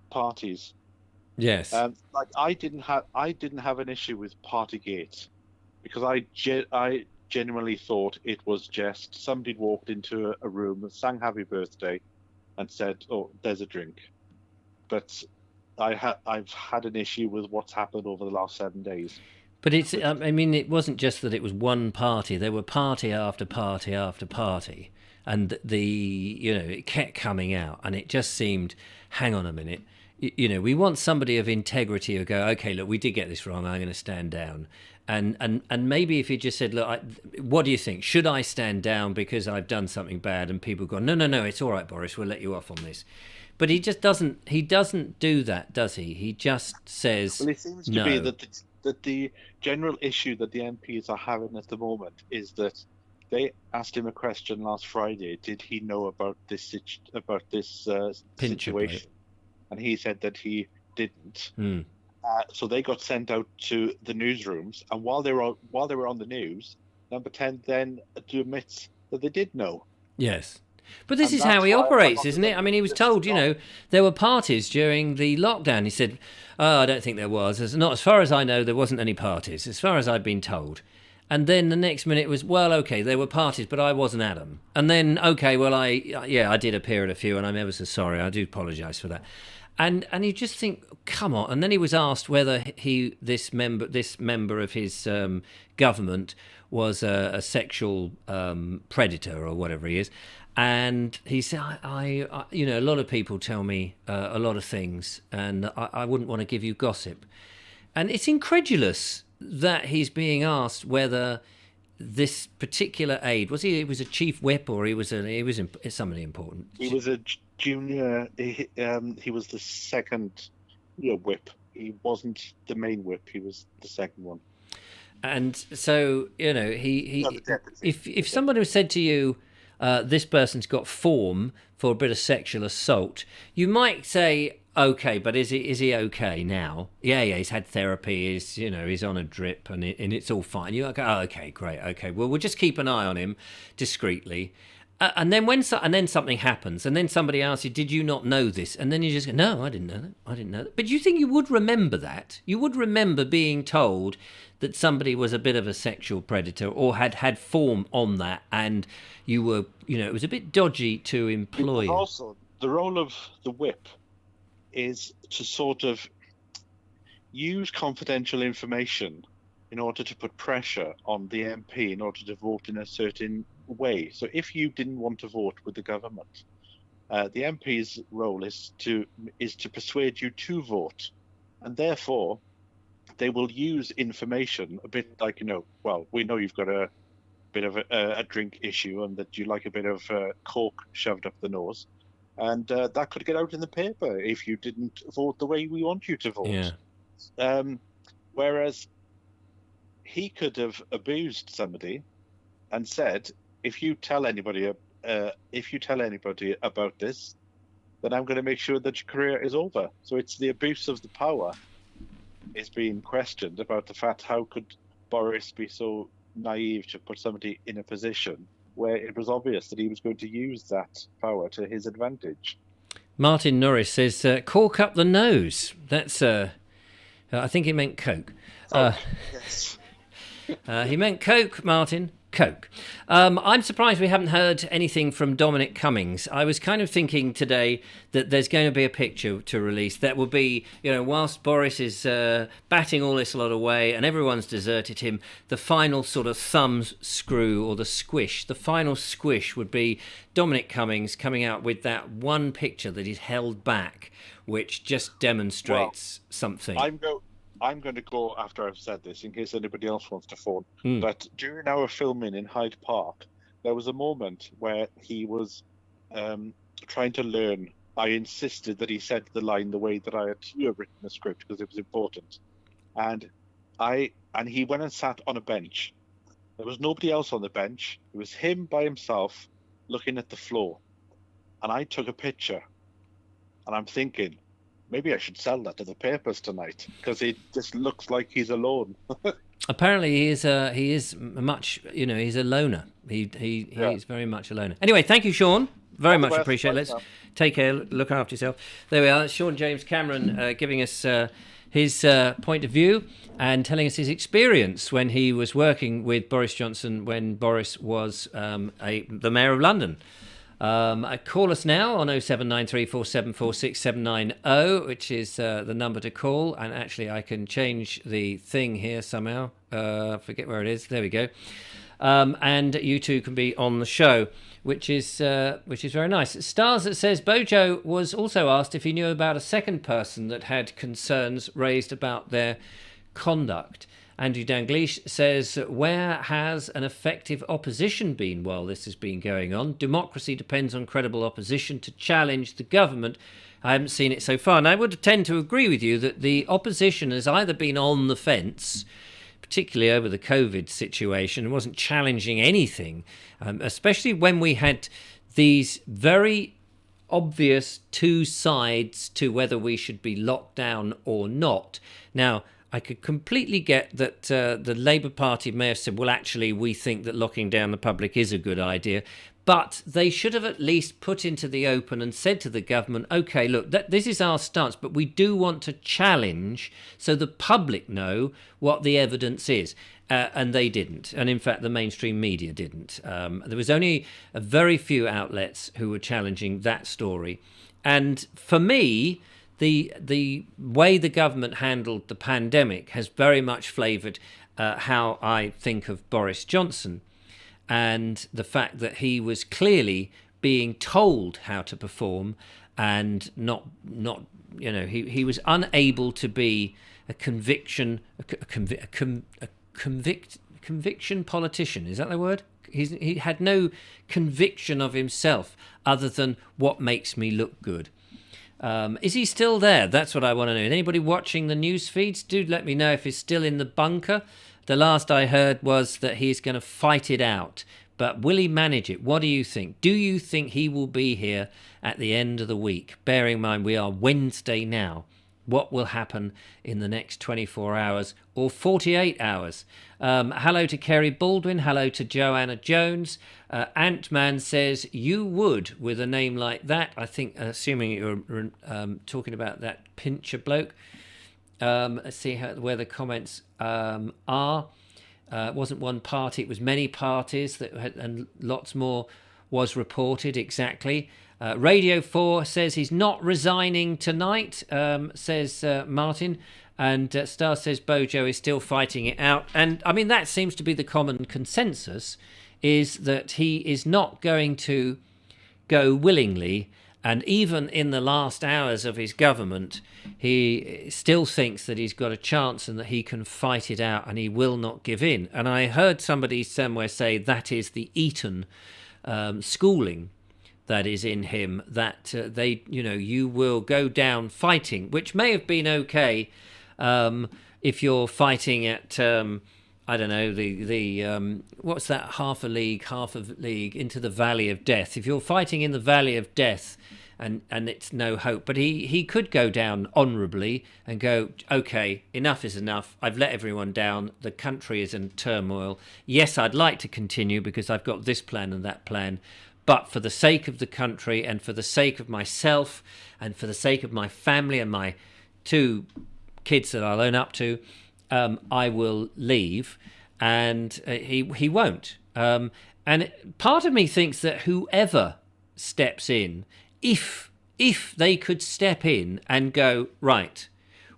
parties. Yes. I didn't have an issue with Partygate, because I genuinely thought it was just somebody walked into a room, sang happy birthday, and said, "Oh, there's a drink." But I've had an issue with what's happened over the last 7 days. But it's, I mean, it wasn't just that it was one party. There were party after party after party. And it kept coming out. And it just seemed, hang on a minute. We want somebody of integrity who go, okay, look, we did get this wrong. I'm going to stand down. And maybe if you just said, look, what do you think? Should I stand down because I've done something bad? And people go, no, it's all right, Boris. We'll let you off on this. But he just doesn't. He doesn't do that, does he? He just says, well, it seems to be that the general issue that the MPs are having at the moment is that they asked him a question last Friday. Did he know about this situation? And he said that he didn't. So they got sent out to the newsrooms, and while they were on the news, Number 10 then admits that they did know. Yes. But this is how he operates, isn't it? I mean, he was told, there were parties during the lockdown. He said, I don't think there was. Not as far as I know, there wasn't any parties, as far as I've been told. And then the next minute was, well, okay, there were parties, but I wasn't at them. And then, okay, well, I did appear at a few, and I'm ever so sorry. I do apologise for that. And you just think, come on. And then he was asked whether this member of his government was a sexual predator or whatever he is. And he said, a lot of people tell me a lot of things, and I wouldn't want to give you gossip. And it's incredulous that he's being asked whether this particular aide he was a chief whip or he was somebody important. He was a junior. He was the second whip. He wasn't the main whip. He was the second one. And so if somebody said to you, this person's got form for a bit of sexual assault, you might say, okay, but is he okay now? Yeah, he's had therapy, he's on a drip and it's all fine. You're like, oh, okay, great, okay, well, we'll just keep an eye on him discreetly. And then something happens, and then somebody asks you, did you not know this? And then you just go, no, I didn't know that. But you think you would remember that? You would remember being told that somebody was a bit of a sexual predator or had form on that, and you were, it was a bit dodgy to employ. Also, the role of the whip is to sort of use confidential information in order to put pressure on the MP in order to vote in a certain way. So if you didn't want to vote with the government, the MP's role is to persuade you to vote, and therefore they will use information a bit like, we know you've got a bit of a drink issue and that you like a bit of coke shoved up the nose, and that could get out in the paper if you didn't vote the way we want you to vote. Yeah. Whereas he could have abused somebody and said, if you tell anybody about this, then I'm going to make sure that your career is over. So it's the abuse of the power is being questioned about the fact, how could Boris be so naive to put somebody in a position where it was obvious that he was going to use that power to his advantage. Martin Norris says, cork up the nose. That's, I think he meant Coke. Yes. He meant Coke, Martin. Coke. I'm surprised we haven't heard anything from Dominic Cummings. I was kind of thinking today that there's going to be a picture to release that will be, whilst Boris is batting all this lot away and everyone's deserted him, the final sort of thumb screw or the final squish would be Dominic Cummings coming out with that one picture that he's held back, which just demonstrates something. I'm going to go after I've said this in case anybody else wants to phone. But during our filming in Hyde Park, there was a moment where he was trying to learn. I insisted that he said the line the way that I had written the script because it was important. And he went and sat on a bench. There was nobody else on the bench. It was him by himself looking at the floor. And I took a picture. And I'm thinking, maybe I should sell that to the papers tonight because he just looks like he's alone. Apparently, he's a loner. He is very much a loner. Anyway, thank you, Sean. Very much appreciate it. Let's take care. Look after yourself. There we are. Sean James Cameron giving us his point of view and telling us his experience when he was working with Boris Johnson when Boris was the Mayor of London. Call us now on 07934746790, which is the number to call. And actually, I can change the thing here somehow. Forget where it is. There we go. And you two can be on the show, which is very nice. Stars that says Bojo was also asked if he knew about a second person that had concerns raised about their conduct. Andrew Danglish says, where has an effective opposition been while this has been going on? Democracy depends on credible opposition to challenge the government. I haven't seen it so far. And I would tend to agree with you that the opposition has either been on the fence, particularly over the COVID situation, wasn't challenging anything, especially when we had these very obvious two sides to whether we should be locked down or not. Now, I could completely get that the Labour Party may have said, well, actually, we think that locking down the public is a good idea. But they should have at least put into the open and said to the government, OK, look, this is our stance, but we do want to challenge so the public know what the evidence is. And they didn't. And in fact, the mainstream media didn't. There was only a very few outlets who were challenging that story. And for me, the way the government handled the pandemic has very much flavoured how I think of Boris Johnson, and the fact that he was clearly being told how to perform and not he was unable to be a conviction politician. Is that the word? He had no conviction of himself other than what makes me look good. Is he still there? That's what I want to know. Anybody watching the news feeds, do let me know if he's still in the bunker. The last I heard was that he's going to fight it out. But will he manage it? What do you think? Do you think he will be here at the end of the week? Bearing in mind we are Wednesday now. What will happen in the next 24 hours or 48 hours? Hello to Kerry Baldwin. Hello to Joanna Jones. Ant-Man says, you would with a name like that. I think, assuming you're talking about that Pincher bloke. Let's see where the comments are. It wasn't one party, it was many parties, and lots more was reported, exactly. Radio 4 says he's not resigning tonight, says Martin. And Star says Bojo is still fighting it out. And, I mean, that seems to be the common consensus, is that he is not going to go willingly. And even in the last hours of his government, he still thinks that he's got a chance and that he can fight it out and he will not give in. And I heard somebody somewhere say that is the Eton schooling that is in him, that you will go down fighting, which may have been okay if you're fighting at I don't know, the what's that, half a league into the Valley of Death. If you're fighting in the Valley of Death and it's no hope, but he could go down honourably and go, okay, enough is enough. I've let everyone down. The country is in turmoil. Yes, I'd like to continue because I've got this plan and that plan, but for the sake of the country and for the sake of myself and for the sake of my family and my 2 kids that I'll own up to, I will leave. And he won't. And part of me thinks that whoever steps in, if they could step in and go, right,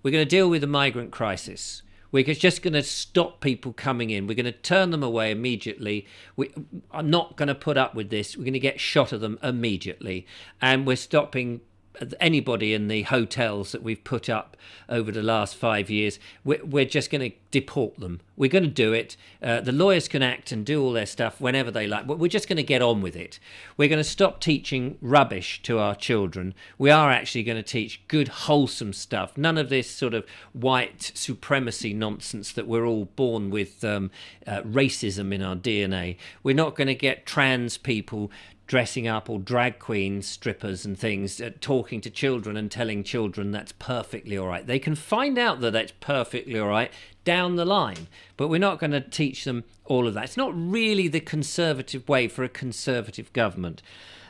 we're going to deal with the migrant crisis. We're just going to stop people coming in. We're going to turn them away immediately. I'm not going to put up with this. We're going to get shot of them immediately. And we're stopping anybody in the hotels that we've put up over the last 5 years. We're just going to deport them. We're going to do it. The lawyers can act and do all their stuff whenever they like, but we're just going to get on with it. We're going to stop teaching rubbish to our children. We are actually going to teach good, wholesome stuff. None of this sort of white supremacy nonsense that we're all born with, racism in our DNA. We're not going to get trans people dressing up, or drag queens, strippers and things, talking to children and telling children that's perfectly all right. They can find out that that's perfectly all right down the line, but we're not going to teach them all of that. It's not really the conservative way for a conservative government.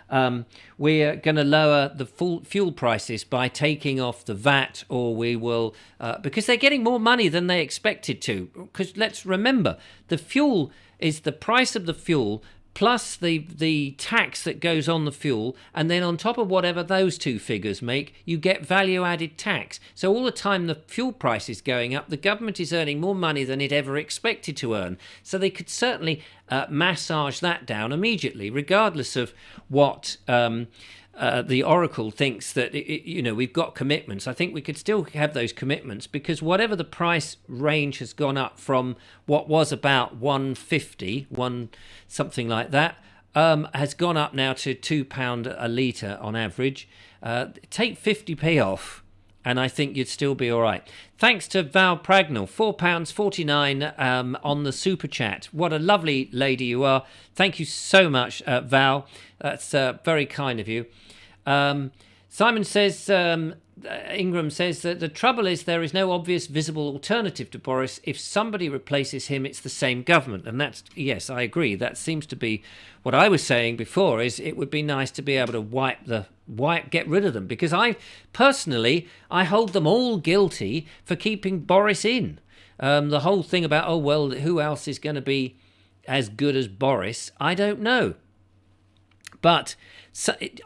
We're going to lower the fuel prices by taking off the VAT, or we will, because they're getting more money than they expected to. Because let's remember, the fuel is the price of the fuel plus the tax that goes on the fuel, and then on top of whatever those 2 figures make, you get value-added tax. So all the time the fuel price is going up, the government is earning more money than it ever expected to earn. So they could certainly massage that down immediately, regardless of what the Oracle thinks that, we've got commitments. I think we could still have those commitments, because whatever the price range has gone up from what was about 150, something like that, has gone up now to £2 a litre on average. Take 50p off, and I think you'd still be all right. Thanks to Val Pragnell, £4.49 on the super chat. What a lovely lady you are. Thank you so much, Val. That's very kind of you. Simon says, Ingram says that the trouble is there is no obvious visible alternative to Boris. If somebody replaces him, it's the same government. And that's, yes, I agree. That seems to be what I was saying before, is it would be nice to be able to get rid of them. Because I hold them all guilty for keeping Boris in. The whole thing about, oh, well, who else is going to be as good as Boris? I don't know. But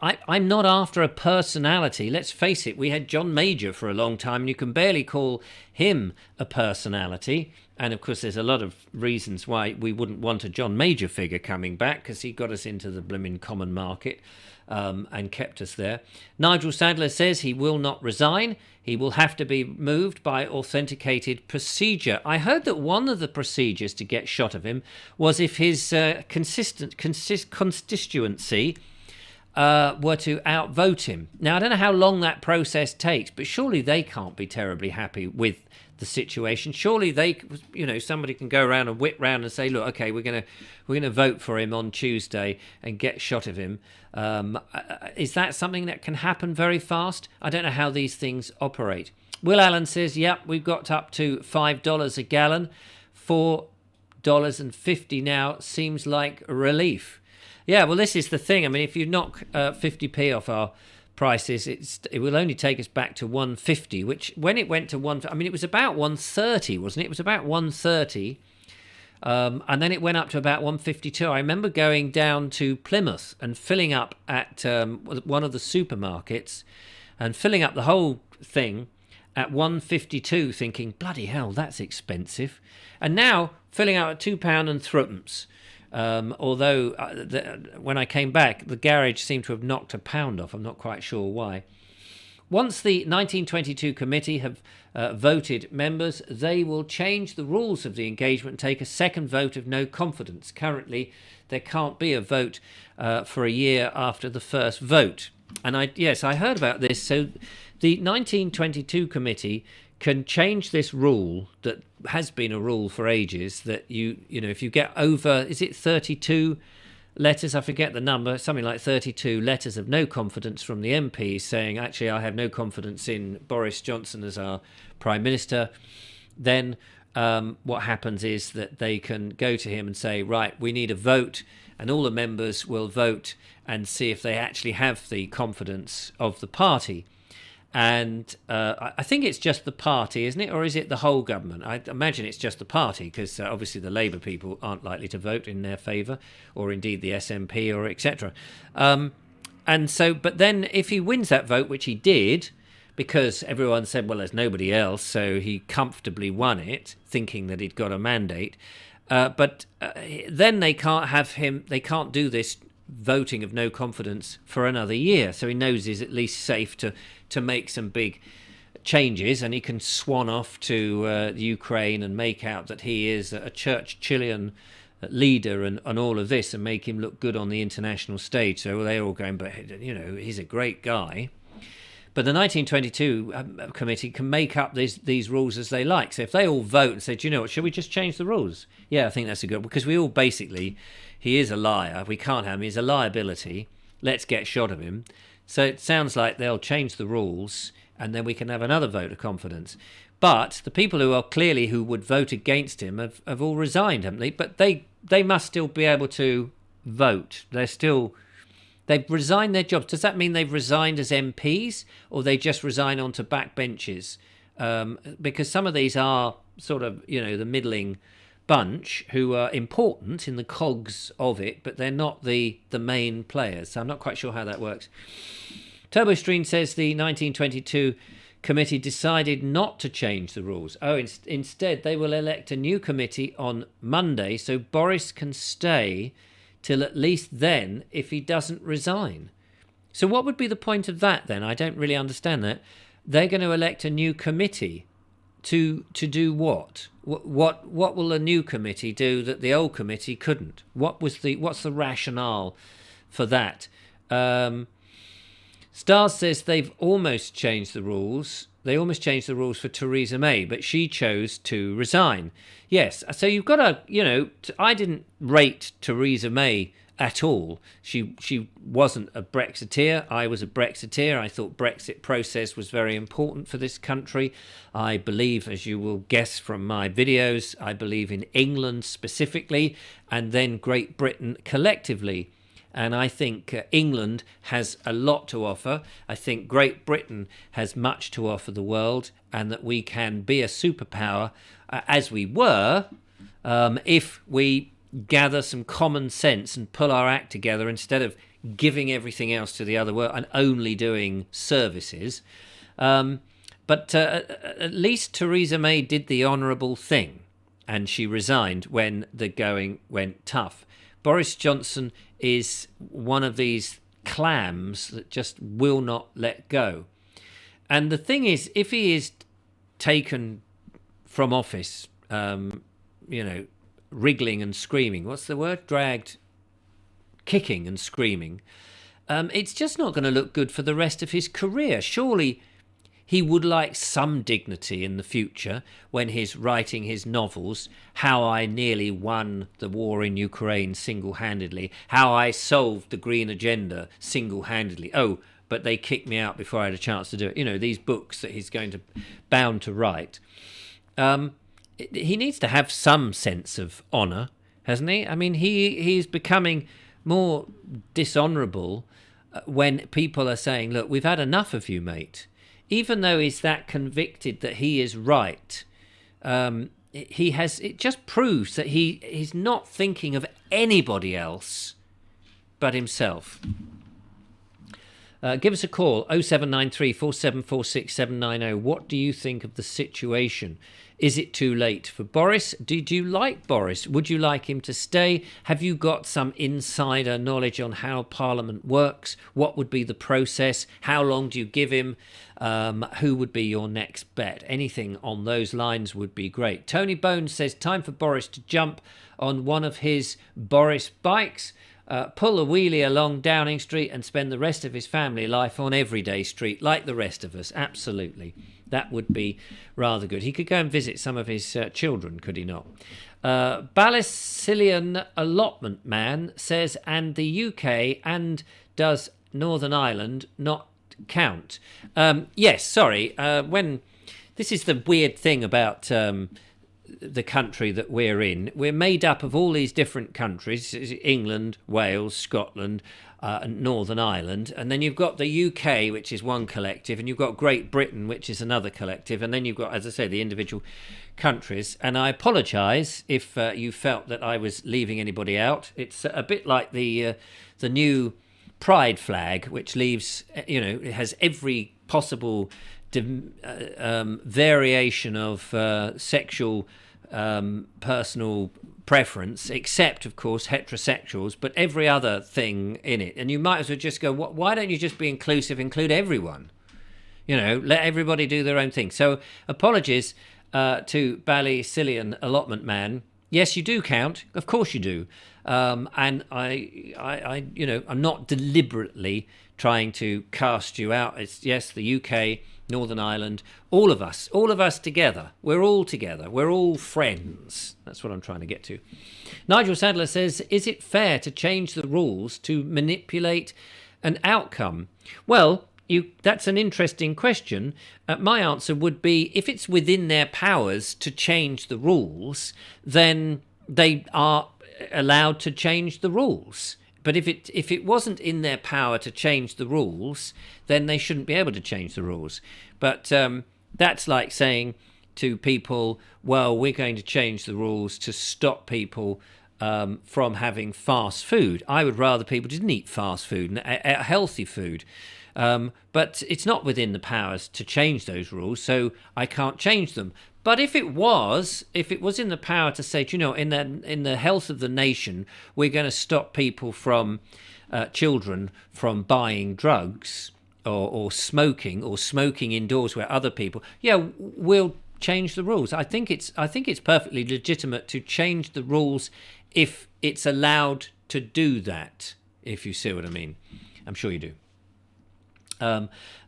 I'm not after a personality. Let's face it, we had John Major for a long time, and you can barely call him a personality. And, of course, there's a lot of reasons why we wouldn't want a John Major figure coming back, because he got us into the blimmin' common market and kept us there. Nigel Sadler says he will not resign. He will have to be moved by authenticated procedure. I heard that one of the procedures to get shot of him was if his constituency were to outvote him. Now, I don't know how long that process takes, but surely they can't be terribly happy with the situation. Surely they, somebody can go around and whip round and say, look, okay, we're gonna vote for him on Tuesday and get shot of him. Is that something that can happen very fast? I don't know how these things operate. Will Allen says, yep, we've got up to $5 a gallon. $4.50 now seems like relief. Yeah, well, this is the thing. I mean, if you knock 50p off our prices, it will only take us back to 150, which when it went to it was about 130, wasn't it? It was about 130, and then it went up to about 152. I remember going down to Plymouth and filling up at one of the supermarkets and filling up the whole thing at 152, thinking, bloody hell, that's expensive. And now filling out at £2 and threepence. Although when I came back, the garage seemed to have knocked £1 off. I'm not quite sure why. Once the 1922 committee have voted members, they will change the rules of the engagement and take a second vote of no confidence. Currently, there can't be a vote for a year after the first vote. And I heard about this. So the 1922 committee can change this rule that has been a rule for ages, that if you get over, is it 32 letters, I forget the number, something like 32 letters of no confidence from the MPs saying, actually, I have no confidence in Boris Johnson as our Prime Minister, then what happens is that they can go to him and say, right, we need a vote, and all the members will vote and see if they actually have the confidence of the party. And I think it's just the party, isn't it? Or is it the whole government? I imagine it's just the party, because obviously the Labour people aren't likely to vote in their favour, or indeed the SNP, or etc. And so, but then if he wins that vote, which he did, because everyone said, well, there's nobody else, so he comfortably won it, thinking that he'd got a mandate. But then they can't have him, they can't do this voting of no confidence for another year. So he knows he's at least safe to make some big changes, and he can swan off to Ukraine and make out that he is a Churchillian leader and all of this, and make him look good on the international stage. So they're all going, but he's a great guy. But the 1922 committee can make up these rules as they like. So if they all vote and say, do you know what, should we just change the rules? Yeah, I think that's a good, because we all basically, he is a liar. We can't have him. He's a liability. Let's get shot of him. So it sounds like they'll change the rules, and then we can have another vote of confidence. But the people who would vote against him have all resigned, haven't they? But they must still be able to vote. They've resigned their jobs. Does that mean they've resigned as MPs, or they just resign onto backbenches? Because some of these are sort of, the middling bunch who are important in the cogs of it, but they're not the main players. So I'm not quite sure how that works. TurboStream says the 1922 committee decided not to change the rules. Instead, they will elect a new committee on Monday, so Boris can stay till at least then if he doesn't resign. So what would be the point of that then? I don't really understand that. They're going to elect a new committee to do what? What will the new committee do that the old committee couldn't? What's the rationale for that? Stars says they've almost changed the rules. They almost changed the rules for Theresa May, but she chose to resign. Yes, so you've got to, I didn't rate Theresa May at all. She wasn't a Brexiteer. I was a Brexiteer. I thought Brexit process was very important for this country. I believe, as you will guess from my videos, I believe in England specifically, and then Great Britain collectively. And I think England has a lot to offer. I think Great Britain has much to offer the world, and that we can be a superpower, as we were, if we gather some common sense and pull our act together instead of giving everything else to the other world and only doing services. But at least Theresa May did the honourable thing, and she resigned when the going went tough. Boris Johnson is one of these clams that just will not let go. And the thing is, if he is taken from office, wriggling and screaming, what's the word? Dragged, kicking and screaming, it's just not going to look good for the rest of his career. Surely he would like some dignity in the future when he's writing his novels. How I nearly won the war in Ukraine single-handedly. How I solved the green agenda single-handedly. Oh, but they kicked me out before I had a chance to do it. These books that he's bound to write. He needs to have some sense of honour, hasn't he? I mean, he's becoming more dishonourable when people are saying, look, we've had enough of you, mate. Even though he's that convicted that he is right, it just proves that he's not thinking of anybody else but himself. Give us a call, 0793 4746 790. What do you think of the situation? Is it too late for Boris? Did you like Boris? Would you like him to stay? Have you got some insider knowledge on how Parliament works? What would be the process? How long do you give him? Who would be your next bet? Anything on those lines would be great. Tony Bones says, time for Boris to jump on one of his Boris bikes, pull a wheelie along Downing Street and spend the rest of his family life on Everyday Street like the rest of us. Absolutely. That would be rather good. He could go and visit some of his children, could he not? Ballisilian Allotment Man says, and the UK, and does Northern Ireland not count? Yes, sorry. This is the weird thing about the country that we're in. We're made up of all these different countries: England, Wales, Scotland, and Northern Ireland, and then you've got the UK, which is one collective, and you've got Great Britain, which is another collective, and then you've got, as I say, the individual countries. And I apologise if you felt that I was leaving anybody out. It's a bit like the new pride flag, which leaves, it has every possible variation of sexual personal preference, except of course heterosexuals, but every other thing in it. And you might as well just go, why don't you just be inclusive, include everyone, let everybody do their own thing. So apologies to Ballisilian Allotment Man. Yes, you do count, of course you do. And I'm not deliberately trying to cast you out. It's, yes, the UK, Northern Ireland, all of us together. We're all together. We're all friends. That's what I'm trying to get to. Nigel Sadler says, is it fair to change the rules to manipulate an outcome? Well, that's an interesting question. My answer would be, if it's within their powers to change the rules, then they are allowed to change the rules. But if it wasn't in their power to change the rules, then they shouldn't be able to change the rules. But that's like saying to people, well, we're going to change the rules to stop people from having fast food. I would rather people didn't eat fast food and healthy food. But it's not within the powers to change those rules, so I can't change them. But if it was in the power to say, in the health of the nation, we're going to stop people from, children from buying drugs or smoking indoors where other people, we'll change the rules. I think it's perfectly legitimate to change the rules if it's allowed to do that, if you see what I mean. I'm sure you do.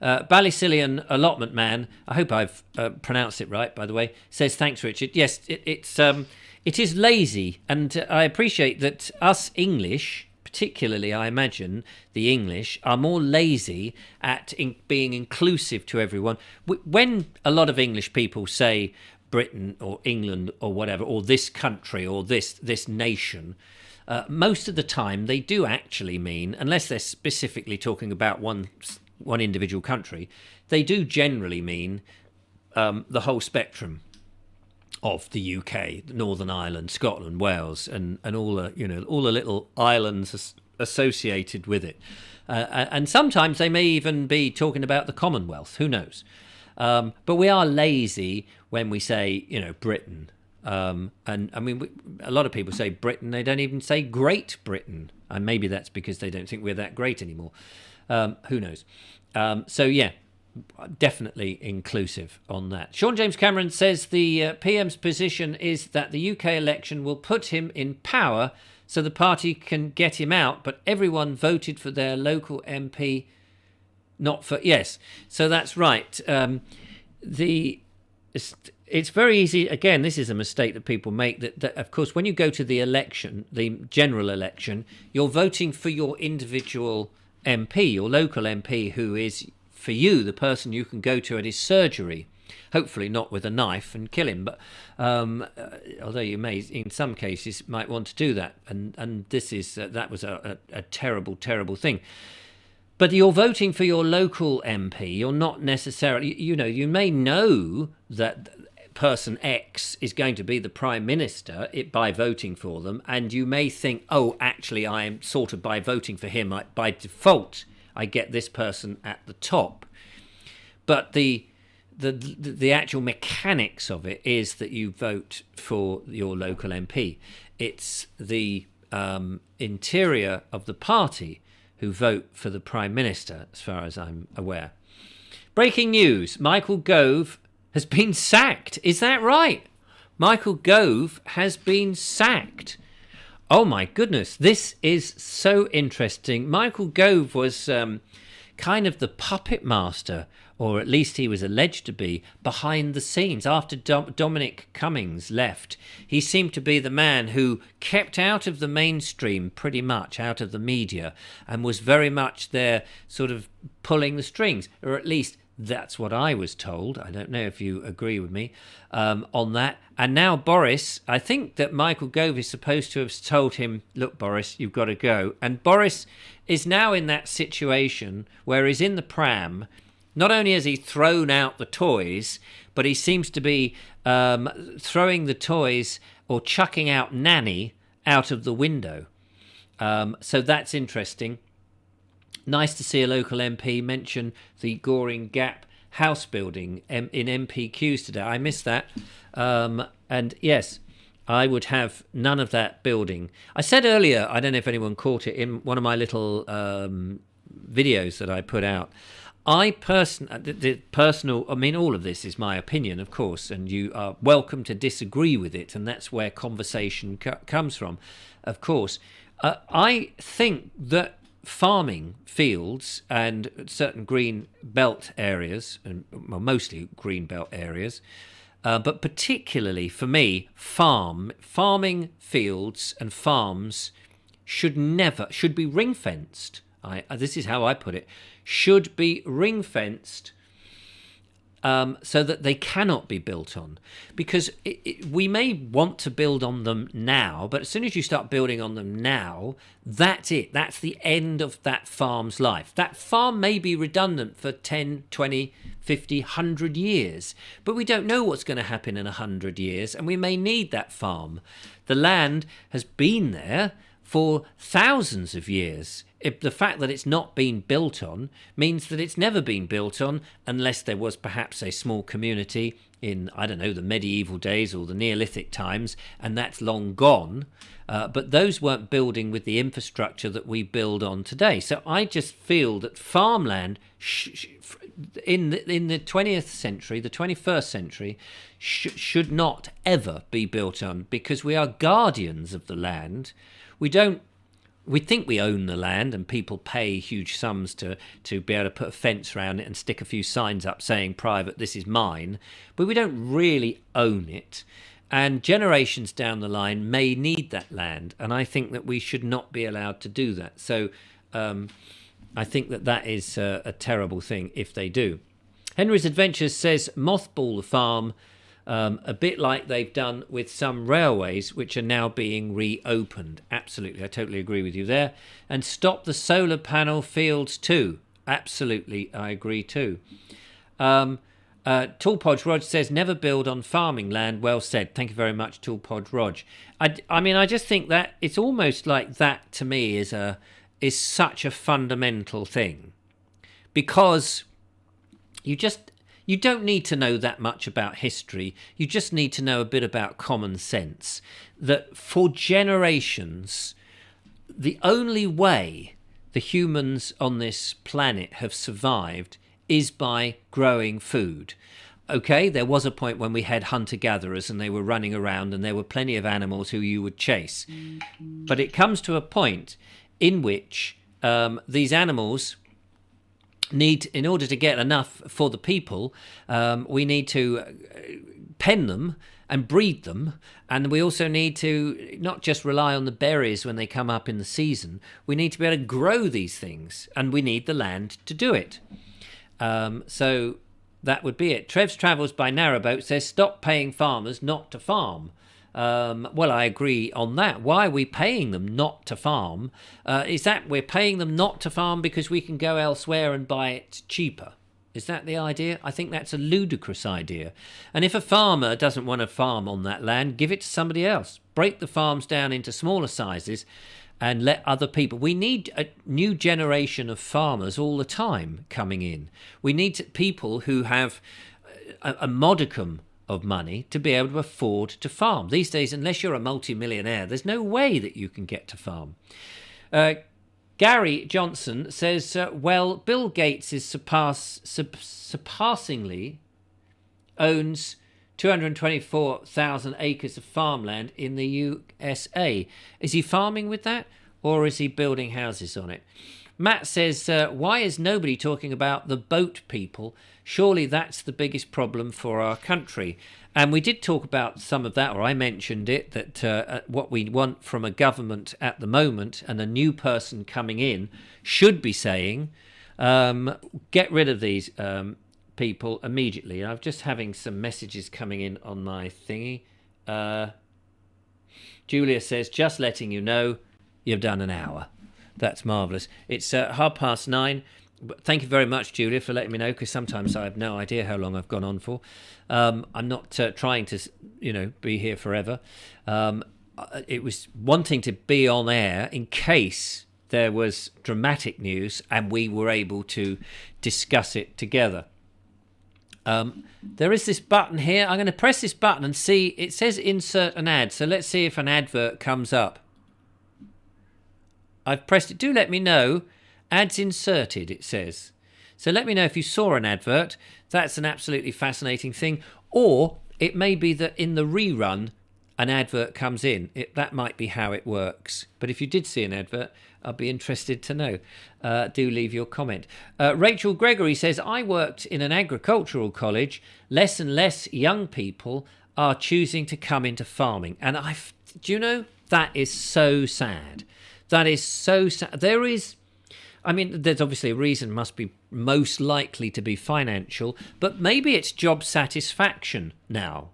Ballycillian Allotment Man, I hope I've pronounced it right, by the way, says, thanks, Richard. Yes, it is lazy, and I appreciate that us English, particularly, I imagine, the English, are more lazy at being inclusive to everyone. When a lot of English people say Britain or England or whatever, or this country or this nation, most of the time they do actually mean, unless they're specifically talking about one individual country, they do generally mean the whole spectrum of the UK, Northern Ireland, Scotland, Wales, and all the little islands associated with it. And sometimes they may even be talking about the Commonwealth. Who knows? But we are lazy when we say, Britain. And I mean, a lot of people say Britain. They don't even say Great Britain. And maybe that's because they don't think we're that great anymore. Who knows? So, yeah. Definitely inclusive on that. Sean James Cameron says the PM's position is that the UK election will put him in power so the party can get him out, but everyone voted for their local MP, not for... Yes, so that's right. It's very easy. Again, this is a mistake that people make, that, of course, when you go to the election, the general election, you're voting for your individual MP, your local MP, who is... for you, the person you can go to at his surgery, hopefully not with a knife and kill him, but although you may, in some cases, might want to do that, and this is that was a terrible, terrible thing. But you're voting for your local MP. You're not necessarily, you may know that person X is going to be the Prime Minister by voting for them, and you may think, oh, actually, I am sort of, by voting for him, by default, I get this person at the top. But the actual mechanics of it is that you vote for your local MP. It's the interior of the party who vote for the Prime Minister, as far as I'm aware. Breaking news, Michael Gove has been sacked. Is that right? Michael Gove has been sacked. Oh my goodness, this is so interesting. Michael Gove was kind of the puppet master, or at least he was alleged to be, behind the scenes. After Dominic Cummings left, he seemed to be the man who kept out of the mainstream, pretty much out of the media, and was very much there sort of pulling the strings, or at least that's what I was told. I don't know if you agree with me on that. And now Boris, I think that Michael Gove is supposed to have told him, look, Boris, you've got to go. And Boris is now in that situation where he's in the pram. Not only has he thrown out the toys, but he seems to be throwing the toys or chucking out Nanny out of the window. So that's interesting. Nice to see a local MP mention the Goring Gap house building in MPQs today. I missed that. And yes, I would have none of that building. I said earlier, I don't know if anyone caught it, in one of my little videos that I put out. I mean, all of this is my opinion, of course, and you are welcome to disagree with it, and that's where conversation comes from, of course. I think that farming fields and certain green belt areas, and well, mostly green belt areas, but particularly for me, farming fields and farms should be ring fenced. This is how I put it. Should be ring fenced so that they cannot be built on, because we may want to build on them now, but as soon as you start building on them now, that's it. That's the end of that farm's life. That farm may be redundant for 10, 20, 50, 100 years, but we don't know what's going to happen in 100 years, and we may need that farm. The land has been there for thousands of years. The fact that it's not been built on means that it's never been built on, unless there was perhaps a small community in, I don't know, the medieval days or the Neolithic times, and that's long gone. But those weren't building with the infrastructure that we build on today. So I just feel that farmland in the 20th century, the 21st century, should not ever be built on, because we are guardians of the land. We don't we think we own the land, and people pay huge sums to be able to put a fence around it and stick a few signs up saying private, this is mine, but we don't really own it. And generations down the line may need that land, and I think that we should not be allowed to do that. So I think that is a terrible thing if they do. Henry's Adventures says mothball the farm, a bit like they've done with some railways which are now being reopened. Absolutely, I totally agree with you there. And stop the solar panel fields too. Absolutely, I agree too. Toolpodge Rog says never build on farming land. Well said. Thank you very much, Toolpodge Rog. I mean, I just think that it's almost like that to me is such a fundamental thing, because you don't need to know that much about history. You just need to know a bit about common sense. That for generations, the only way the humans on this planet have survived is by growing food. Okay, there was a point when we had hunter-gatherers and they were running around and there were plenty of animals who you would chase. But it comes to a point in which these animals need, in order to get enough for the people, we need to pen them and breed them, and we also need to not just rely on the berries when they come up in the season. We need to be able to grow these things, and we need the land to do it. So that would be it. Trev's Travels by Narrowboat says stop paying farmers not to farm. Well, I agree on that. Why are we paying them not to farm? Is that we're paying them not to farm because we can go elsewhere and buy it cheaper? Is that the idea? I think that's a ludicrous idea. And if a farmer doesn't want to farm on that land, give it to somebody else. Break the farms down into smaller sizes and let other people... We need a new generation of farmers all the time coming in. We need people who have a modicum of money to be able to afford to farm. These days, unless you're a multi-millionaire, there's no way that you can get to farm. Gary Johnson says, well, Bill Gates is surpassingly owns 224,000 acres of farmland in the USA. Is he farming with that, or is he building houses on it? Matt says, why is nobody talking about the boat people? Surely that's the biggest problem for our country. And we did talk about some of that, or I mentioned it, that what we want from a government at the moment, and a new person coming in should be saying, get rid of these people immediately. I'm just having some messages coming in on my thingy. Julia says, just letting you know, you've done an hour. That's marvellous. It's 9:30. Thank you very much, Julia, for letting me know, because sometimes I have no idea how long I've gone on for. I'm not trying to, be here forever. It was wanting to be on air in case there was dramatic news and we were able to discuss it together. There is this button here. I'm going to press this button and see. It says insert an ad. So let's see if an advert comes up. I've pressed it. Do let me know. Ads inserted, it says. So let me know if you saw an advert. That's an absolutely fascinating thing. Or it may be that in the rerun, an advert comes in. That might be how it works. But if you did see an advert, I'd be interested to know. Do leave your comment. Rachel Gregory says, I worked in an agricultural college. Less and less young people are choosing to come into farming. And do you know, that is so sad. That is so sad. There's obviously a reason, must be most likely to be financial, but maybe it's job satisfaction now.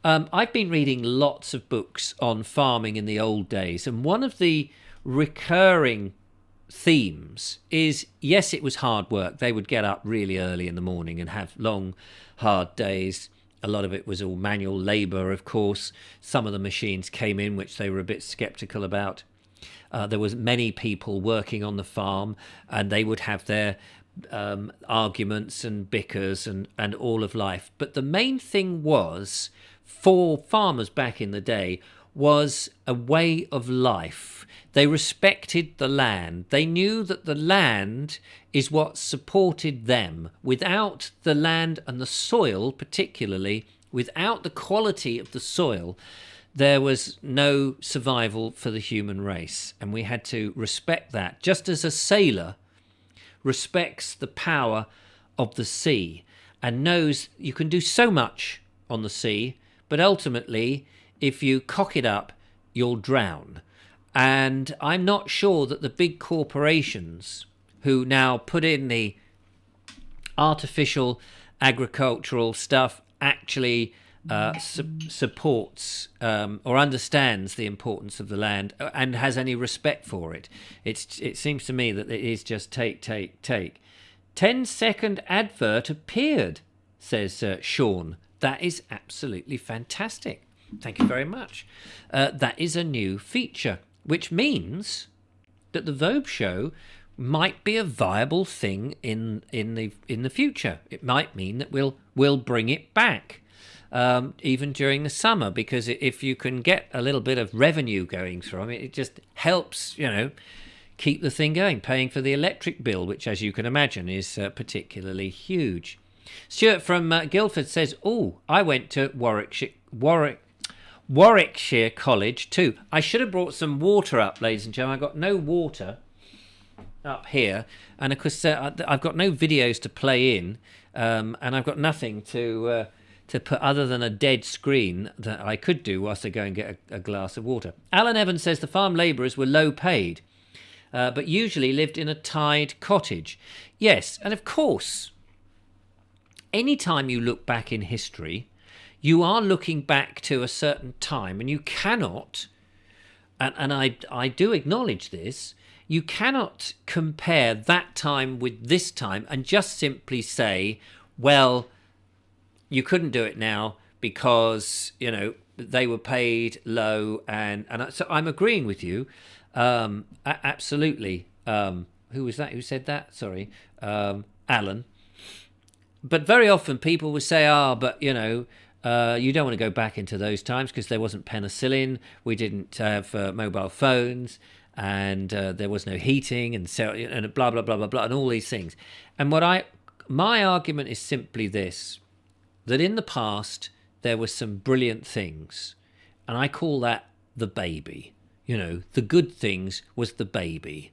I've been reading lots of books on farming in the old days, and one of the recurring themes is, yes, it was hard work. They would get up really early in the morning and have long, hard days. A lot of it was all manual labour, of course. Some of the machines came in, which they were a bit sceptical about. There was many people working on the farm, and they would have their arguments and bickers and all of life. But the main thing was, for farmers back in the day, was a way of life. They respected the land. They knew that the land is what supported them. Without the land and the soil, particularly, without the quality of the soil, there was no survival for the human race, and we had to respect that, just as a sailor respects the power of the sea and knows you can do so much on the sea, but ultimately, if you cock it up, you'll drown. And I'm not sure that the big corporations who now put in the artificial agricultural stuff actually supports or understands the importance of the land and has any respect for it. It seems to me that it is just take. 10-second advert appeared, says Sean. That is absolutely fantastic. Thank you very much. That is a new feature, which means that the Vobes Show might be a viable thing in the future. It might mean that we'll bring it back, even during the summer, because if you can get a little bit of revenue going through it, it just helps, keep the thing going, paying for the electric bill, which, as you can imagine, is particularly huge. Stuart from Guildford says, I went to Warwickshire College too. I should have brought some water up, ladies and gentlemen. I got no water up here, and of course I've got no videos to play in, and I've got nothing to put other than a dead screen that I could do whilst I go and get a glass of water. Alan Evans says the farm labourers were low paid, but usually lived in a tied cottage. Yes, and of course, any time you look back in history, you are looking back to a certain time, and you cannot, and I do acknowledge this, you cannot compare that time with this time and just simply say, well, you couldn't do it now because, they were paid low, and so I'm agreeing with you. Absolutely. Who was that? Who said that? Sorry. Alan. But very often people will say, but, you don't want to go back into those times because there wasn't penicillin, we didn't have mobile phones, and there was no heating, and so and blah, blah, blah, blah, blah, and all these things. And my argument is simply this, that in the past there were some brilliant things, and I call that the baby. The good things was the baby.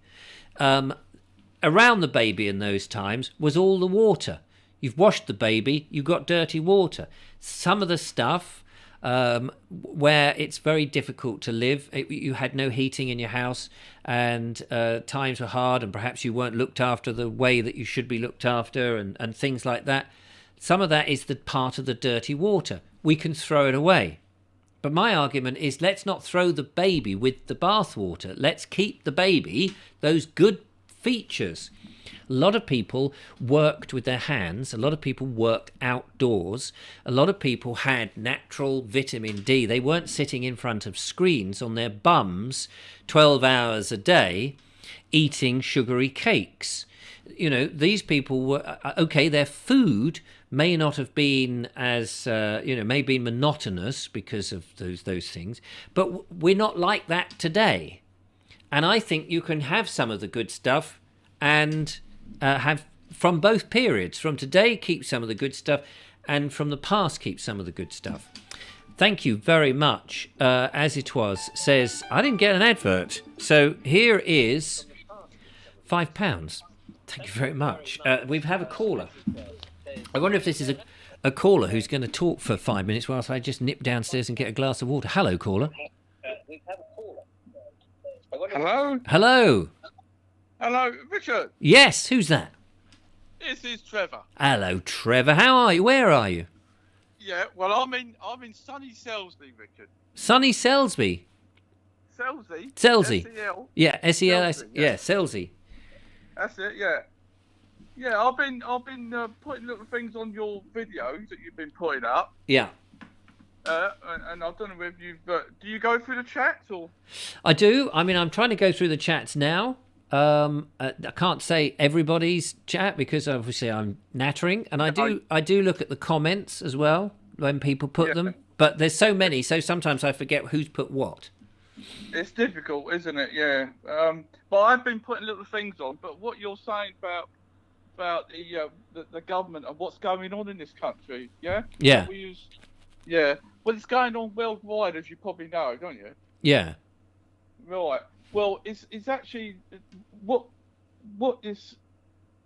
Around the baby in those times was all the water. You've washed the baby, you've got dirty water. Some of the stuff where it's very difficult to live, you had no heating in your house, and times were hard, and perhaps you weren't looked after the way that you should be looked after, and things like that. Some of that is the part of the dirty water. We can throw it away. But my argument is, let's not throw the baby with the bathwater. Let's keep the baby, those good features. A lot of people worked with their hands. A lot of people worked outdoors. A lot of people had natural vitamin D. They weren't sitting in front of screens on their bums 12 hours a day eating sugary cakes. These people were, their food may not have been as, may be monotonous because of those things, but we're not like that today. And I think you can have some of the good stuff and have from both periods. From today, keep some of the good stuff, and from the past, keep some of the good stuff. Thank you very much. As it was, says, I didn't get an advert. So here is £5. Thank you very much. We have a caller. I wonder if this is a caller who's going to talk for 5 minutes whilst I just nip downstairs and get a glass of water. Hello, caller. Hello? Hello. Hello, Richard. Yes, who's that? This is Trevor. Hello, Trevor. How are you? Where are you? Yeah, well, I'm in sunny Selsby, Richard. Sunny Selsby? Selsby? Selsby. S-E-L. Yeah, S-E-L-S. Selsby, yeah, Selsby. That's it, yeah. Yeah, I've been putting little things on your videos that you've been putting up. Yeah. And I don't know if you've... do you go through the chats, or...? I do. I mean, I'm trying to go through the chats now. I can't say everybody's chat because obviously I'm nattering, and I do look at the comments as well when people put them. But there's so many, so sometimes I forget who's put what. It's difficult, isn't it? Yeah. But I've been putting little things on. But what you're saying about the government and what's going on in this country, yeah. Yeah. Yeah. Well, it's going on worldwide, as you probably know, don't you? Yeah. Right. Well, it's actually what is.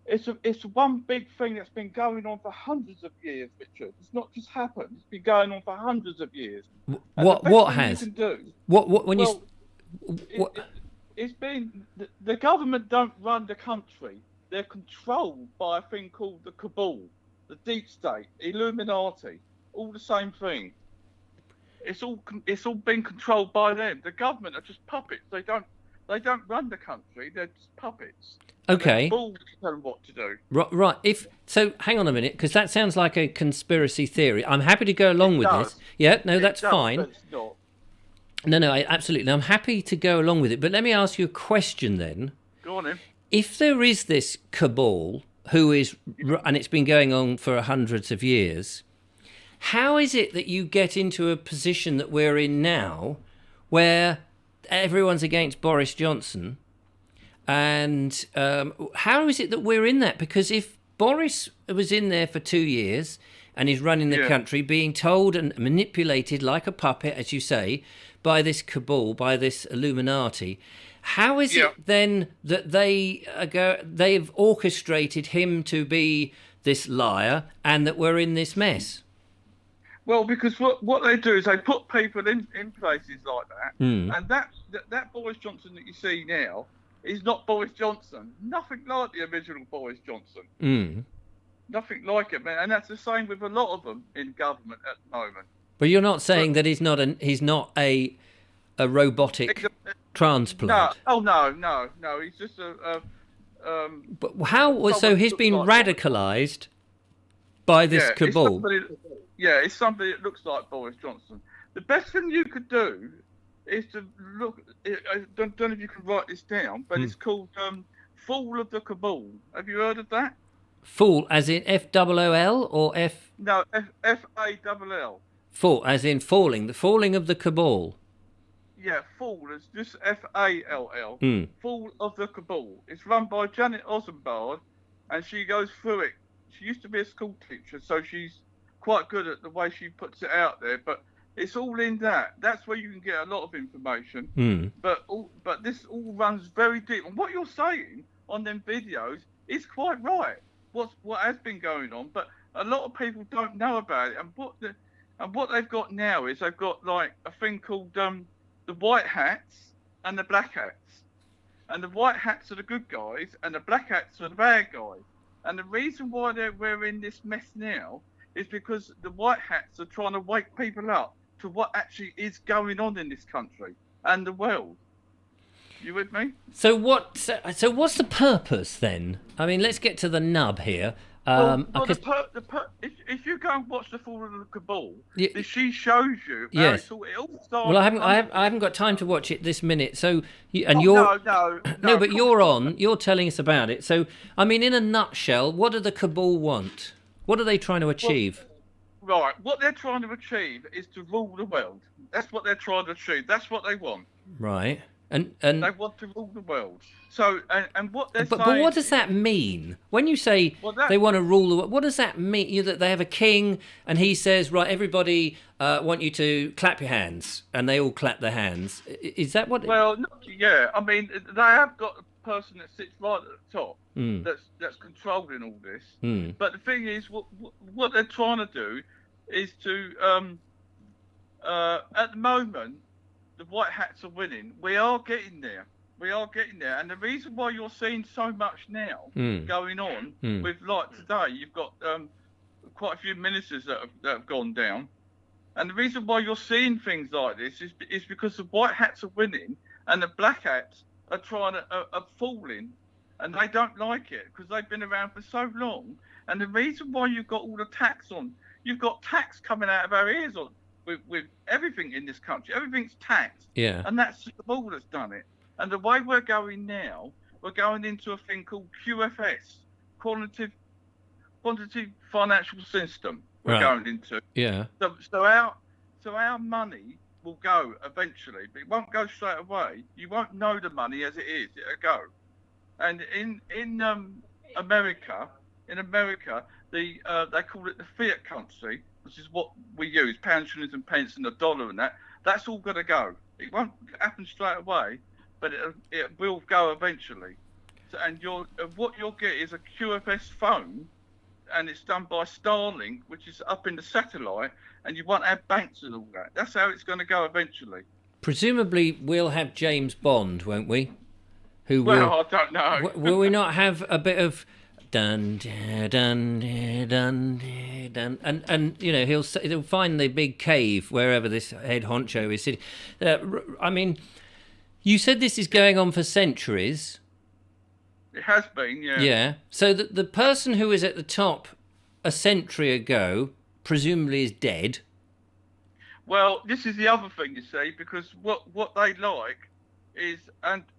It's one big thing that's been going on for hundreds of years, Richard. It's not just happened. It's been going on for hundreds of years. What has? You can do, what when well, you? What? It's been the government don't run the country. They're controlled by a thing called the cabal, the deep state, Illuminati, all the same thing. It's all been controlled by them. The government are just puppets. They don't run the country. They're just puppets. Okay. Balls to tell them what to do. Right. Hang on a minute, because that sounds like a conspiracy theory. I'm happy to go along with this. Yeah, no, that's fine. But it's not. No, absolutely. I'm happy to go along with it. But let me ask you a question then. Go on, then. If there is this cabal and it's been going on for hundreds of years, how is it that you get into a position that we're in now, where everyone's against Boris Johnson? And how is it that we're in that? Because if Boris was in there for 2 years and he's running the country, being told and manipulated like a puppet, as you say, by this cabal, by this Illuminati, how is it then that they've orchestrated him to be this liar and that we're in this mess? Well, because what they do is they put people in places like that, and that Boris Johnson that you see now is not Boris Johnson. Nothing like the original Boris Johnson. Nothing like it, man. And that's the same with a lot of them in government at the moment. But you're not saying that he's not a robotic transplant. No. He's just But how? So he's been radicalised by this cabal. It's somebody that looks like Boris Johnson. The best thing you could do is to look. I don't know if you can write this down, but it's called "Fall of the Cabal." Have you heard of that? Fool, as in FOOL or F? No, FALL. Fall, as in falling. The falling of the cabal. Yeah, Fall is just FALL. Fall of the Cabal. It's run by Janet Ozenbard, and she goes through it. She used to be a school teacher, so she's quite good at the way she puts it out there. But it's all in that. That's where you can get a lot of information. But this all runs very deep. And what you're saying on them videos is quite right. What has been going on, but a lot of people don't know about it. And what they've got now is they've got like a thing called the white hats and the black hats. And the white hats are the good guys, and the black hats are the bad guys. And the reason why we're in this mess now is because the white hats are trying to wake people up to what actually is going on in this country and the world. You with me? So what's the purpose then? I mean, let's get to the nub here. If you go and watch the Fall of the Cabal, she shows you. Yes. It all starts. Well, I haven't got time to watch it this minute. So, no, but you're telling us about it. So, I mean, in a nutshell, what do the Cabal want? What are they trying to achieve? Right, what they're trying to achieve is to rule the world. That's what they're trying to achieve. That's what they want. Right. And they want to rule the world. So, and what they're saying... But what does that mean? When you say they want to rule the world, what does that mean? That they have a king and he says, right, everybody want you to clap your hands, and they all clap their hands. Is that what... Well, yeah. I mean, they have got a person that sits right at the top that's controlling all this. But the thing is, what they're trying to do is to... at the moment, the white hats are winning. We are getting there. And the reason why you're seeing so much now going on with, like today, you've got quite a few ministers that have gone down. And the reason why you're seeing things like this is because the white hats are winning and the black hats are are falling, and they don't like it because they've been around for so long. And the reason why you've got all the tax on, you've got tax coming out of our ears on. With everything in this country, everything's taxed, and that's the ball that's done it. And the way we're going now, we're going into a thing called QFS, quantitative financial system. We're going into. Yeah. So our money will go eventually, but it won't go straight away. You won't know the money as it is; it'll go. And in America, they call it the fiat currency, which is what we use, pounds, shillings and pence and the dollar and that. That's all got to go. It won't happen straight away, but it will go eventually. So, and what you'll get is a QFS phone, and it's done by Starlink, which is up in the satellite, and you won't have banks and all that. That's how it's going to go eventually. Presumably, we'll have James Bond, won't we? I don't know. Will we not have a bit of dun dun dun dun dun, and he'll find the big cave wherever this head honcho is sitting. I mean, you said this is going on for centuries. It has been, yeah. Yeah. So the person who was at the top a century ago presumably is dead. Well, this is the other thing, you see, because what they like is adrenochrome.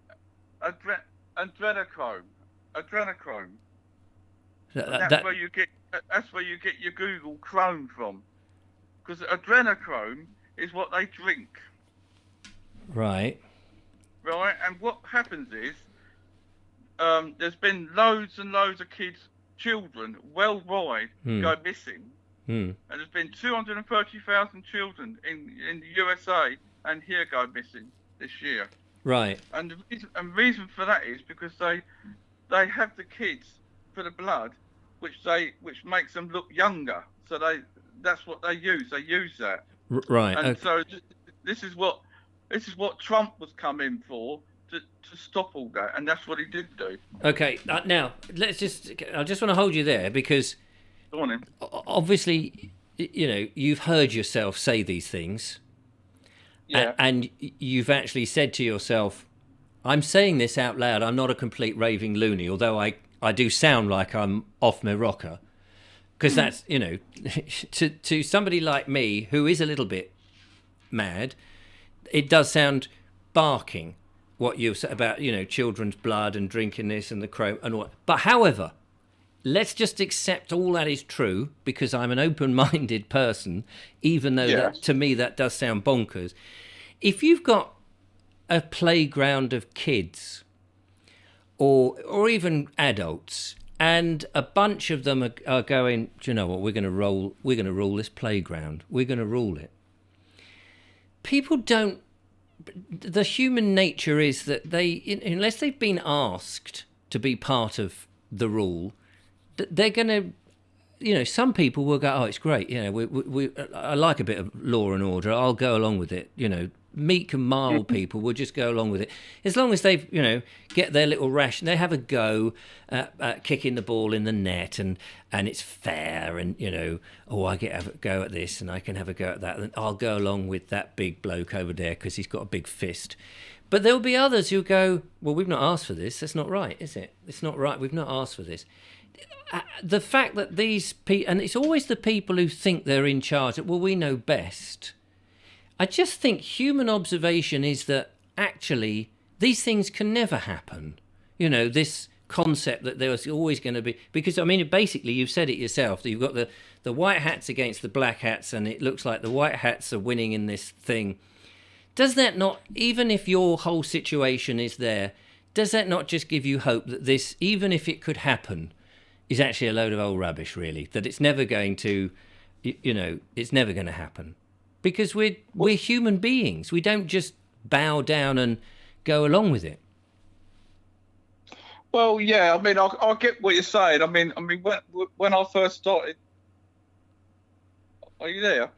That's where you get your Google Chrome from, because adrenochrome is what they drink. Right. Right, and what happens is there's been loads and loads of children worldwide go missing. And there's been 230,000 children in the USA and here go missing this year. Right. And the reason for that is because they have the kids for the blood, which makes them look younger. So that's what they use. They use that. Right. And so this is what Trump was coming for, to stop all that, and that's what he did do. Okay. Now I just want to hold you there because. Obviously, you've heard yourself say these things. Yeah. And you've actually said to yourself, I'm saying this out loud. I'm not a complete raving loony, although I do sound like I'm off my rocker. Because that's, to somebody like me who is a little bit mad, it does sound barking what you've said about, children's blood and drinking this and the chrome and all. But however, let's just accept all that is true, because I'm an open-minded person, even though to me that does sound bonkers. If you've got a playground of kids or even adults, and a bunch of them are going, do you know what, we're going to rule this playground. We're going to rule it. People don't... The human nature is that unless they've been asked to be part of the rule, they're going to, some people will go, oh, it's great. I like a bit of law and order. I'll go along with it. Meek and mild people will just go along with it. As long as they've, get their little ration, they have a go at kicking the ball in the net and it's fair and, I get have a go at this and I can have a go at that. And I'll go along with that big bloke over there because he's got a big fist. But there'll be others who go, well, we've not asked for this. That's not right, is it? It's not right. We've not asked for this. The fact that these people, and it's always the people who think they're in charge, that, well, we know best. I just think human observation is that actually these things can never happen. This concept that there's always going to be, because, basically you've said it yourself, that you've got the white hats against the black hats, and it looks like the white hats are winning in this thing. Does that not, even if your whole situation is there, does that not just give you hope that this, even if it could happen, is actually a load of old rubbish, really? That it's never going to, it's never going to happen. Because we're human beings. We don't just bow down and go along with it. Well, yeah, I get what you're saying. When I first started... Are you there?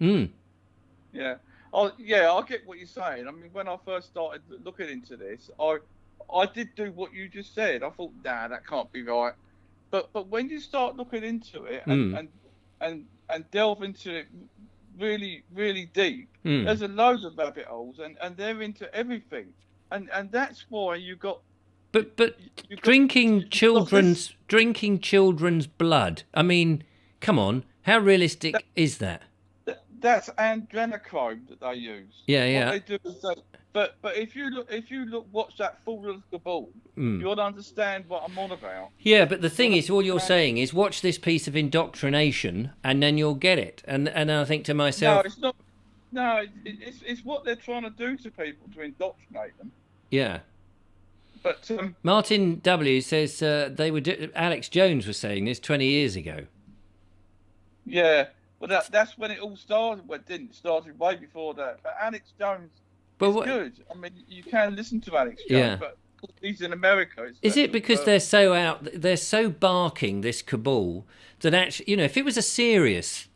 Yeah. I get what you're saying. When I first started looking into this, I did do what you just said. I thought, nah, that can't be right. But when you start looking into it and delve into it really, really deep, there's a load of rabbit holes, and they're into everything, and that's why you got. But drinking children's blood. Come on, how realistic is that? That's adrenochrome that they use. Yeah. What they do is but if you watch that Fall of the Ball, you'll understand what I'm on about. Yeah, but the thing is, all you're saying is watch this piece of indoctrination, and then you'll get it. And I think to myself, no, it's not. No, it's what they're trying to do to people to indoctrinate them. Yeah. But Martin W says Alex Jones was saying this 20 years ago. Yeah, well, that's when it all started. Well, it didn't. It started way before that. But Alex Jones is good. I mean, you can listen to Alex Jones, but he's in America. Is it because they're so barking, this cabal, that actually, if it was a serious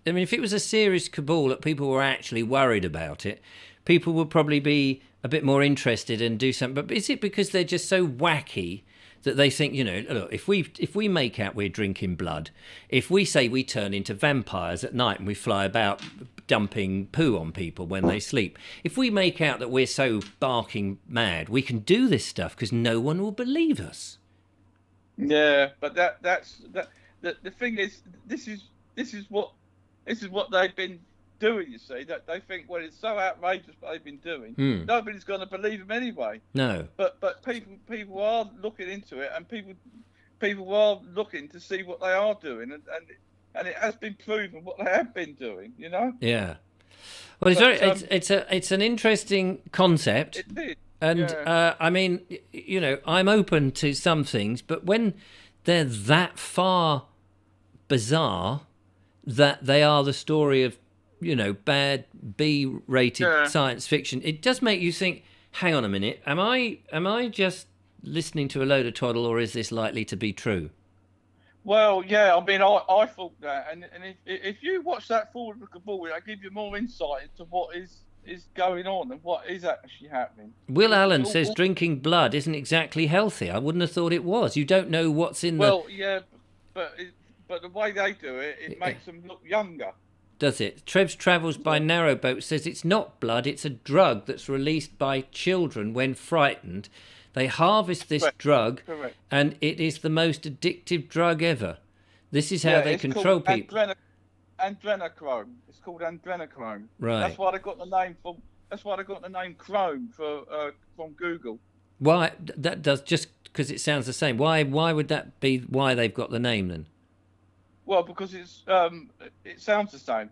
cabal that people were actually worried about it, people would probably be a bit more interested and do something. But is it because they're just so wacky that they think, look, if we make out we're drinking blood, if we say we turn into vampires at night and we fly about dumping poo on people when they sleep, if we make out that we're so barking mad, we can do this stuff because no one will believe us. Yeah, but the thing is, this is what they've been doing. You see, that they think, well, it's so outrageous what they've been doing, nobody's going to believe them anyway. No. But people are looking into it, and people are looking to see what they are doing, and it has been proven what they have been doing. Yeah. Well, it's an interesting concept. It did. And I mean, I'm open to some things, but when they're that far bizarre that they are the story of, bad B-rated science fiction, it does make you think, hang on a minute, am I just listening to a load of twaddle, or is this likely to be true? Well, yeah, I mean, I thought that, and if you watch that Forward of the Cabal, it'll give you more insight into what is going on and what is actually happening. Will Allen says drinking blood isn't exactly healthy. I wouldn't have thought it was. You don't know what's in Well, yeah, but the way they do it, it makes them look younger. Does it? Trebs Travels by Narrowboat says it's not blood, it's a drug that's released by children when frightened. They harvest this drug, and it is the most addictive drug ever. This is how they control people. Adrenochrome. It's called adrenochrome. Right. That's why they got the name from. That's why they got the name Chrome from Google. Why? That does, just because it sounds the same. Why would that be? Why they've got the name then? Well, because it sounds the same.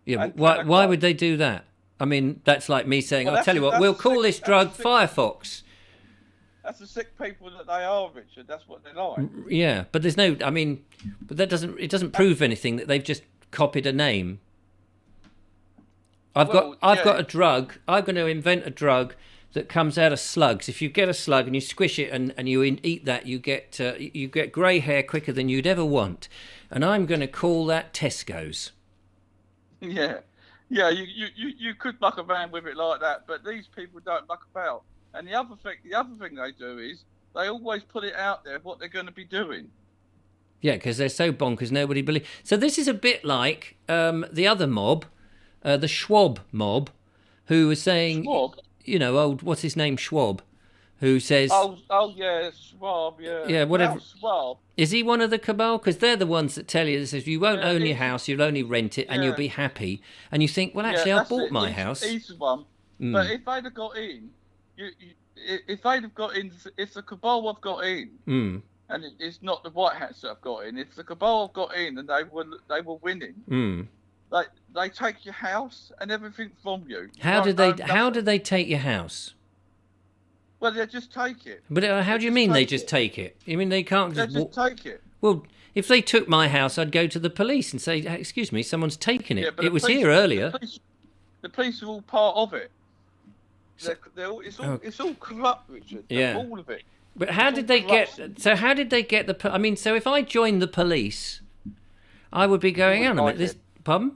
Yeah. Why would they do that? I mean, that's like me saying, I'll tell you what, we'll call this drug Firefox. That's the sick people that they are, Richard. That's what they're like. Yeah, but there's no. I mean, but it doesn't prove anything that they've just copied a name. I've got a drug. I'm going to invent a drug that comes out of slugs. If you get a slug and you squish it and you eat that, you get grey hair quicker than you'd ever want. And I'm going to call that Tesco's. Yeah. You could muck around with it like that, but these people don't muck about. And the other thing they do is they always put it out there what they're going to be doing. Yeah, because they're so bonkers, nobody believes. So this is a bit like the other mob, the Schwab mob, who was saying, Schwab? What's his name, Schwab, who says... Oh yeah, Schwab, yeah. Yeah, whatever. Schwab. Is he one of the cabal? Because they're the ones that tell you, that says, you won't own your house, you'll only rent it, and you'll be happy. And you think, well, actually, I bought my house. He's the one. But if they'd have got in... If they'd have got in, if the cabal have got in, and it's not the White Hats that have got in, if the cabal have got in and they were winning, they take your house and everything from you. How did they take your house? Well, they just take it. But how do you mean they just take it? You mean they can't just take it? Well, if they took my house, I'd go to the police and say, "Excuse me, someone's taken it. It was here earlier." The police are all part of it. It's all corrupt, Richard. Yeah. All of it. But how did they get? So how did they get the? I mean, so if I joined the police, I would be going on a minute. Pardon?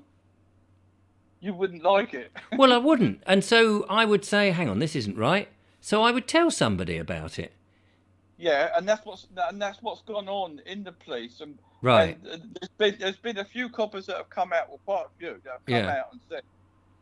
You wouldn't like it. Well, I wouldn't, and so I would say, "Hang on, this isn't right." So I would tell somebody about it. Yeah, and that's what's gone on in the police. And, right. And there's been a few coppers that have come out, well, quite a few that have come out and said,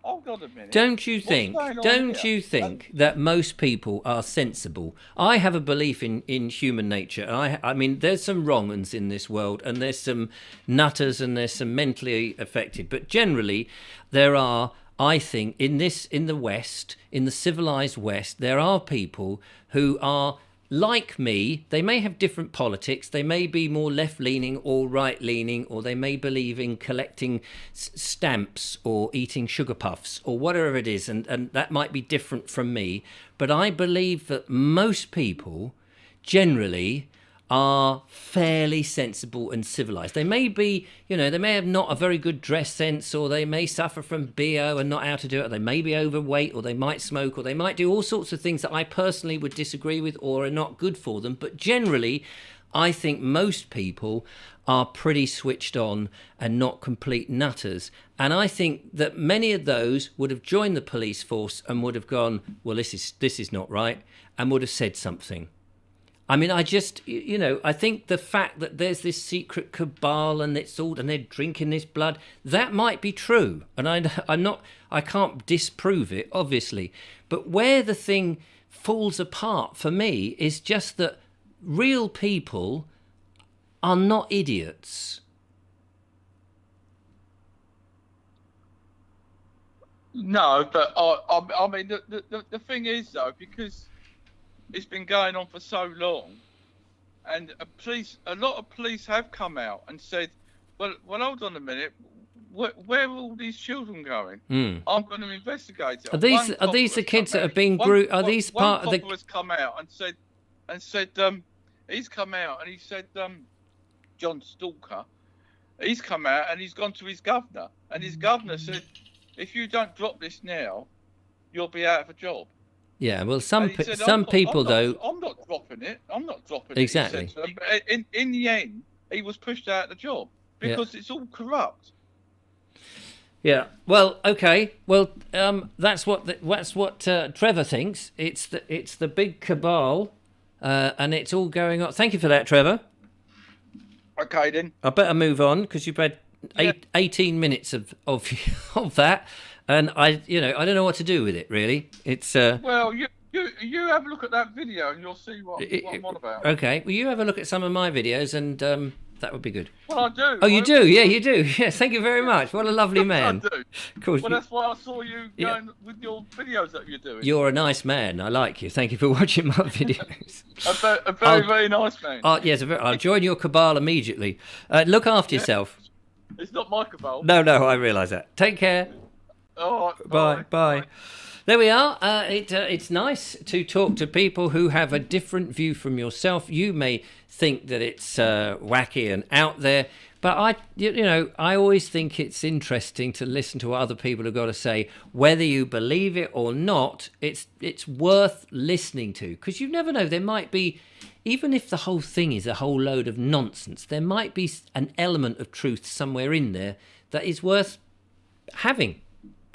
hold on a minute. Don't you think that most people are sensible? I have a belief in human nature. I mean, there's some wrong uns in this world, and there's some nutters, and there's some mentally affected. But generally, there are, I think, in the West, in the civilized West, there are people who are like me. They may have different politics. They may be more left-leaning or right-leaning, or they may believe in collecting stamps or eating sugar puffs or whatever it is, and that might be different from me. But I believe that most people generally are fairly sensible and civilized. They may be, they may have not a very good dress sense, or they may suffer from BO and not how to do it. They may be overweight, or they might smoke, or they might do all sorts of things that I personally would disagree with or are not good for them. But generally, I think most people are pretty switched on and not complete nutters. And I think that many of those would have joined the police force and would have gone, well, this is not right, and would have said something. I mean, I just, I think the fact that there's this secret cabal and and they're drinking this blood, that might be true. And I can't disprove it, obviously. But where the thing falls apart for me is just that real people are not idiots. No, but I mean, the thing is, though, because it's been going on for so long, and a lot of police have come out and said, well, hold on a minute, where are all these children going? I'm going to investigate it. Are these the kids that have been Are these part of the? One has come out and said he's come out and he said John Stalker, he's come out and he's gone to his governor, and his governor said, if you don't drop this now, you'll be out of a job. Yeah, well, some people though. I'm not dropping it. Exactly. But in the end, he was pushed out of the job because it's all corrupt. Yeah. Well, okay. Well, that's what Trevor thinks. It's the big cabal, and it's all going on. Thank you for that, Trevor. Okay then. I better move on because you've had 18 minutes of that. And I don't know what to do with it, really. It's well, you have a look at that video and you'll see what I'm on about. Okay, well, you have a look at some of my videos, and that would be good. Well, I do. Oh, you do? Yeah, you do. Yes, thank you very much. What a lovely man. I do. Of course. Well, that's why I saw you going with your videos that you're doing. You're a nice man. I like you. Thank you for watching my videos. a very nice man. Yes, I'll join your cabal immediately. Look after yourself. It's not my cabal. No, I realise that. Take care. All right, bye. There we are. It's nice to talk to people who have a different view from yourself. You may think that it's wacky and out there, but I always think it's interesting to listen to what other people have got to say. Whether you believe it or not, it's worth listening to, because you never know. There might be, even if the whole thing is a whole load of nonsense, there might be an element of truth somewhere in there that is worth having.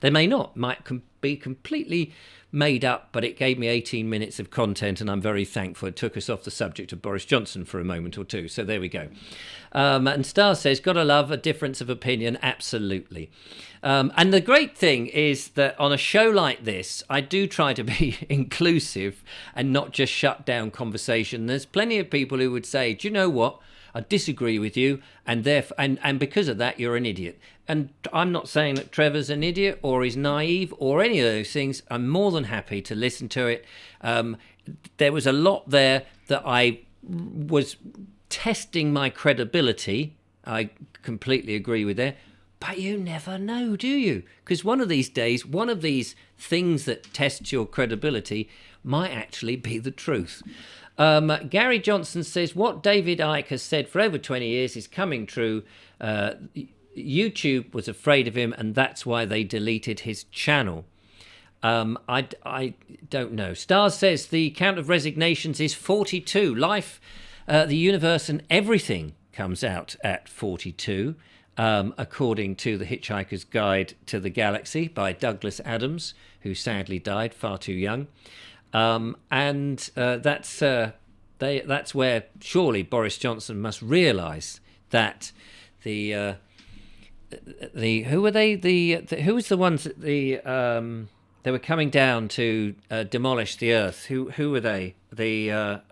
They may not, might be completely made up, but it gave me 18 minutes of content, and I'm very thankful. It took us off the subject of Boris Johnson for a moment or two, so there we go. And Star says, gotta love a difference of opinion, absolutely. And the great thing is that on a show like this, I do try to be inclusive and not just shut down conversation. There's plenty of people who would say, do you know what? I disagree with you, and therefore, and because of that, you're an idiot. And I'm not saying that Trevor's an idiot or is naive or any of those things. I'm more than happy to listen to it. There was a lot there that I was testing my credibility. I completely agree with that. But you never know, do you? Because one of these days, one of these things that tests your credibility might actually be the truth. Gary Johnson says, what David Icke has said for over 20 years is coming true. YouTube was afraid of him, and that's why they deleted his channel. I don't know. Stars says the count of resignations is 42. Life, the universe, and everything comes out at 42, according to The Hitchhiker's Guide to the Galaxy by Douglas Adams, who sadly died far too young. And that's where surely Boris Johnson must realise that who were they? Who was the ones that they were coming down to demolish the Earth? Who were they? Dear,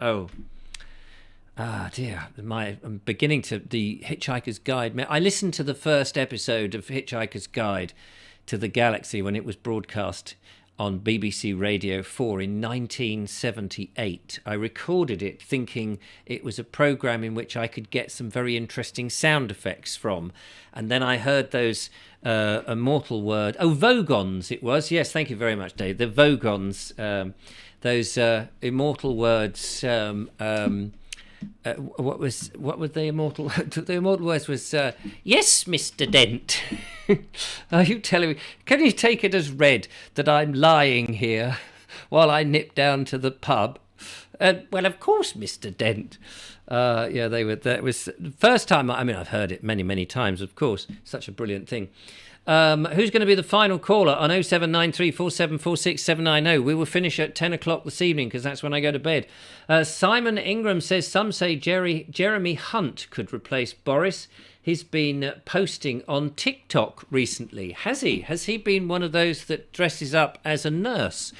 I'm beginning to the Hitchhiker's Guide. I listened to the first episode of Hitchhiker's Guide to the Galaxy when it was broadcast on BBC Radio 4 in 1978. I recorded it thinking it was a programme in which I could get some very interesting sound effects from. And then I heard those immortal word... Oh, Vogons it was. Yes, thank you very much, Dave. The Vogons, those immortal words... what was the immortal? The immortal words was, "Yes, Mr. Dent." Are you telling me? Can you take it as read that I'm lying here while I nip down to the pub? Well, of course, Mr. Dent. Yeah, they were. That was the first time. I mean, I've heard it many, many times. Of course, such a brilliant thing. Who's going to be the final caller on 07934746790? We will finish at 10 o'clock this evening because that's when I go to bed. Simon Ingram says some say Jeremy Hunt could replace Boris. He's been posting on TikTok recently. Has he? Has he been one of those that dresses up as a nurse?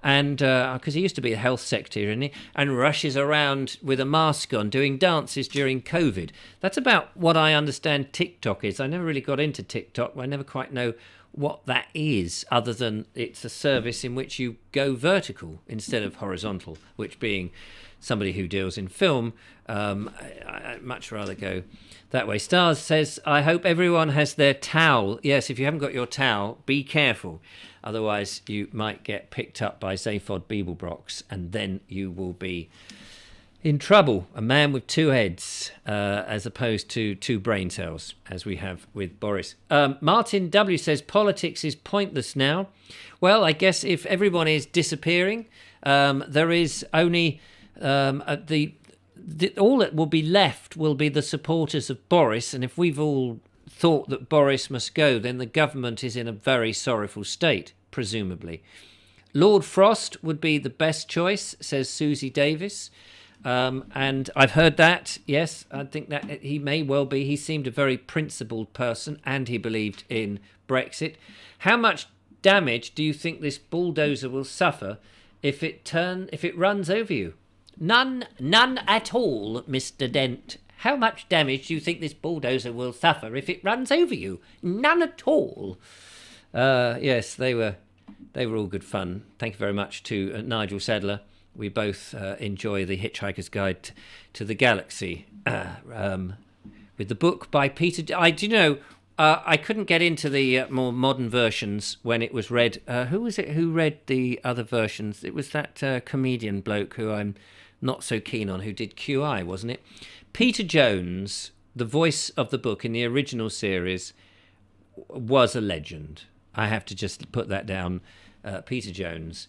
And because he used to be a health secretary, isn't he? And rushes around with a mask on doing dances during COVID. That's about what I understand TikTok is. I never really got into TikTok. I never quite know what that is, other than it's a service in which you go vertical instead of horizontal, which being somebody who deals in film, I'd much rather go that way. Stars says, I hope everyone has their towel. Yes, if you haven't got your towel, be careful. Otherwise, you might get picked up by Zaphod Beeblebrox, and then you will be in trouble. A man with two heads, as opposed to two brain cells, as we have with Boris. Martin W. says, politics is pointless now. Well, I guess if everyone is disappearing, there is only all that will be left will be the supporters of Boris, and if we've all thought that Boris must go, then the government is in a very sorrowful state, presumably. Lord Frost would be the best choice, says Susie Davis. And I've heard that, yes, I think that he may well be. He seemed a very principled person, and he believed in Brexit. How much damage do you think this bulldozer will suffer if it runs over you? None at all, Mr. Dent. How much damage do you think this bulldozer will suffer if it runs over you? None at all. Yes, they were all good fun. Thank you very much to Nigel Sadler. We both enjoy The Hitchhiker's Guide to the Galaxy with the book by Peter. I couldn't get into the more modern versions when it was read. Who was it who read the other versions? It was that comedian bloke who I'm not so keen on, who did QI, wasn't it? Peter Jones, the voice of the book in the original series, was a legend. I have to just put that down. Peter Jones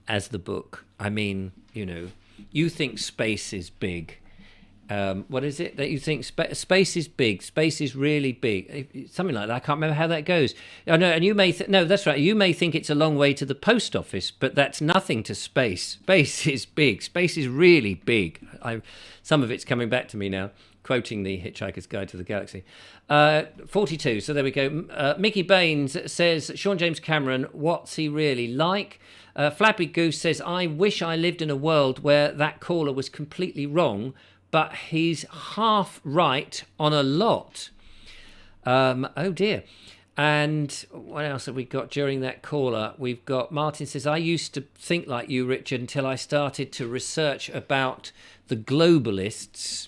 as the book. I mean, you think space is big. What is it that you think? Space is big. Space is really big. Something like that. I can't remember how that goes. Oh, no, and you may no, that's right. You may think it's a long way to the post office, but that's nothing to space. Space is big. Space is really big. Some of it's coming back to me now, quoting The Hitchhiker's Guide to the Galaxy. 42. So there we go. Mickey Baines says, Sean James Cameron, what's he really like? Flappy Goose says, I wish I lived in a world where that caller was completely wrong, but he's half right on a lot. Oh dear. And what else have we got during that caller? We've got Martin says, I used to think like you, Richard, until I started to research about the globalists.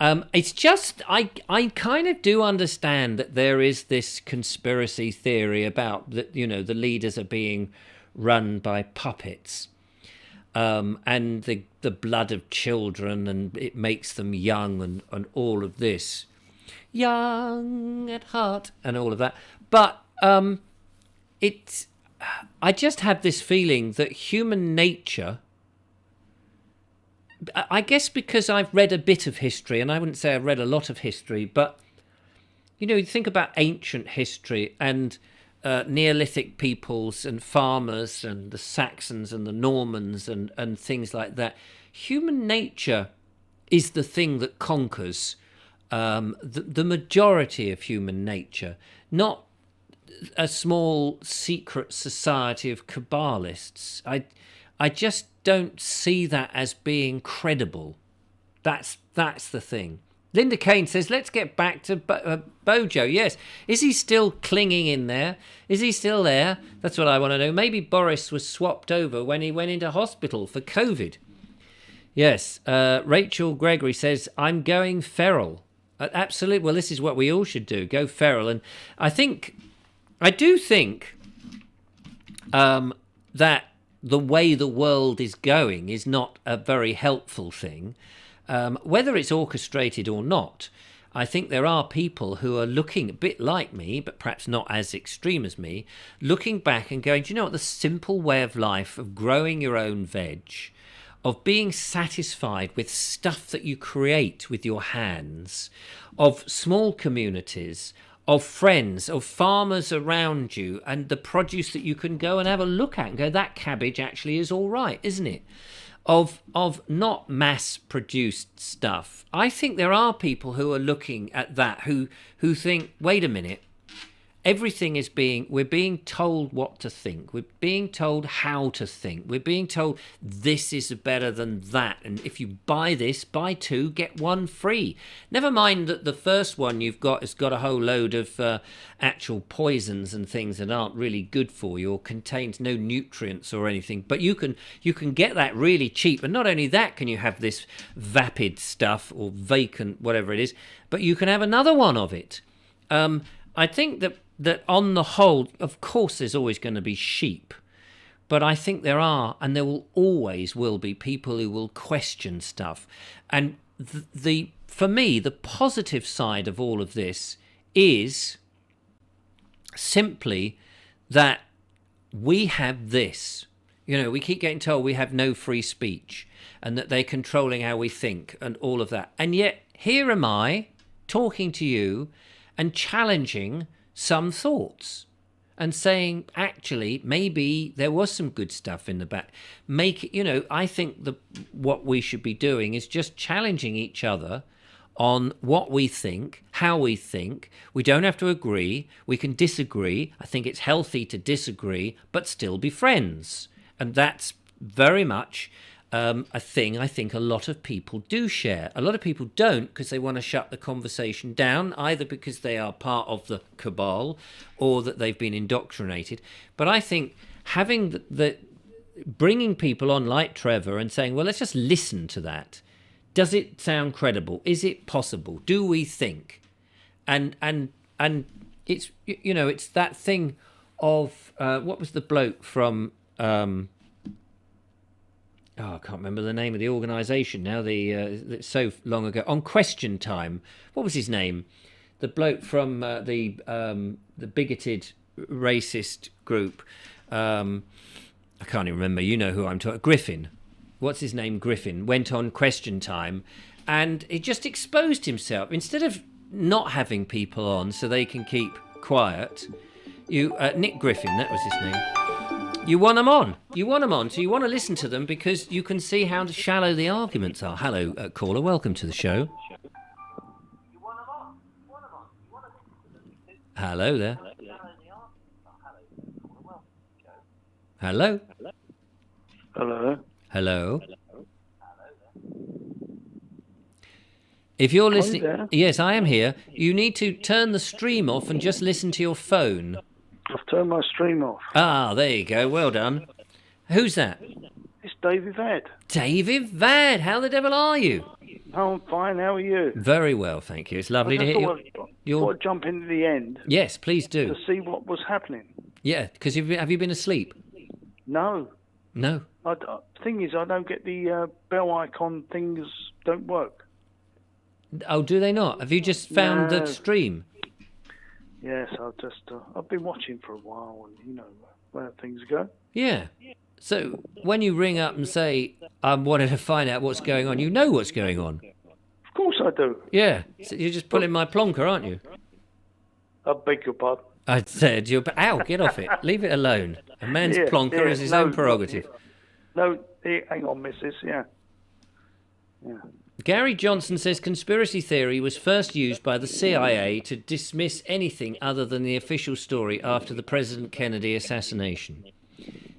It's just, I kind of do understand that there is this conspiracy theory about that, the leaders are being run by puppets. And the blood of children, and it makes them young, and all of this. Young at heart, and all of that. But I just have this feeling that human nature, I guess because I've read a bit of history, and I wouldn't say I've read a lot of history, but, you think about ancient history and Neolithic peoples and farmers and the Saxons and the Normans and things like that. Human nature is the thing that conquers the majority of human nature, not a small secret society of Kabbalists. I just don't see that as being credible. That's the thing. Linda Kane says, let's get back to Bojo. Yes. Is he still clinging in there? Is he still there? That's what I want to know. Maybe Boris was swapped over when he went into hospital for COVID. Yes. Rachel Gregory says, I'm going feral. Absolutely. Well, this is what we all should do. Go feral. And I do think that the way the world is going is not a very helpful thing. whether it's orchestrated or not. I think there are people who are looking a bit like me, but perhaps not as extreme as me, looking back and going, do you know what, the simple way of life of growing your own veg, of being satisfied with stuff that you create with your hands, of small communities, of friends, of farmers around you, and the produce that you can go and have a look at and go, that cabbage actually is all right, isn't it? Of not mass-produced stuff. I think there are people who are looking at that who think, wait a minute, we're being told what to think. We're being told how to think. We're being told this is better than that. And if you buy this, buy two, get one free. Never mind that the first one you've got has got a whole load of actual poisons and things that aren't really good for you or contains no nutrients or anything. But you can get that really cheap. And not only that can you have this vapid stuff or vacant, whatever it is, but you can have another one of it. I think that on the whole, of course, there's always going to be sheep, but I think there are, and there will be people who will question stuff. And for me, the positive side of all of this is simply that we have this. You know, we keep getting told we have no free speech and that they're controlling how we think and all of that. And yet, here am I talking to you and challenging some thoughts and saying, actually, maybe there was some good stuff in the back. I think what we should be doing is just challenging each other on what we think, how we think. We don't have to agree. We can disagree. I think it's healthy to disagree, but still be friends. And that's very much a thing I think a lot of people do share. A lot of people don't because they want to shut the conversation down, either because they are part of the cabal or that they've been indoctrinated. But I think having bringing people on like Trevor and saying, well, let's just listen to that. Does it sound credible? Is it possible? Do we think? And it's, it's that thing of what was the bloke from I can't remember the name of the organisation now. It's so long ago. On Question Time, what was his name? The bloke from the bigoted, racist group. I can't even remember. You know who I'm talking. Griffin. What's his name? Griffin went on Question Time, and he just exposed himself instead of not having people on so they can keep quiet. Nick Griffin, that was his name. You want them on. So you want to listen to them because you can see how shallow the arguments are. Hello, caller. Welcome to the show. Hello there. Hello. Hello. Hello. If you're listening... Yes, I am here. You need to turn the stream off and just listen to your phone. I've turned my stream off. Ah, there you go. Well done. Who's that? It's David Vad. David Vad. How the devil are you? Oh, I'm fine. How are you? Very well, thank you. It's lovely to hear you. I thought I'd jump into the end. Yes, please do. To see what was happening. Yeah, because have you been asleep? No. No. Thing is, I don't get the bell icon things don't work. Oh, do they not? Have you just found the stream? Yes, I've been watching for a while, and you know where things go. Yeah. So when you ring up and say, I wanted to find out what's going on, you know what's going on. Of course I do. Yeah. So you're just pulling my plonker, aren't you? I beg your pardon. I said, ow, get off it. Leave it alone. A man's plonker is his own prerogative. No, hang on, missus, yeah. Gary Johnson says conspiracy theory was first used by the CIA to dismiss anything other than the official story after the President Kennedy assassination.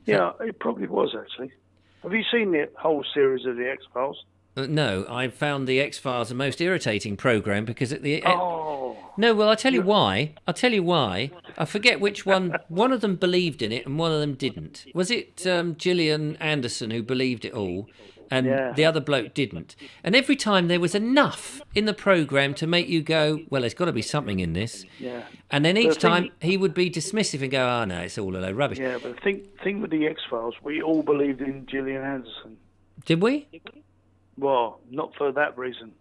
Yeah, it probably was, actually. Have you seen the whole series of the X-Files? No, I found the X-Files a most irritating programme because at the... Oh. No, well, I'll tell you why. I forget which one. One of them believed in it and one of them didn't. Was it Gillian Anderson who believed it all? And the other bloke didn't. And every time there was enough in the programme to make you go, well, there's got to be something in this. Yeah. And then each time he would be dismissive and go, oh, no, it's all a load of rubbish. Yeah, but the thing with the X-Files, we all believed in Gillian Anderson. Did we? Well, not for that reason.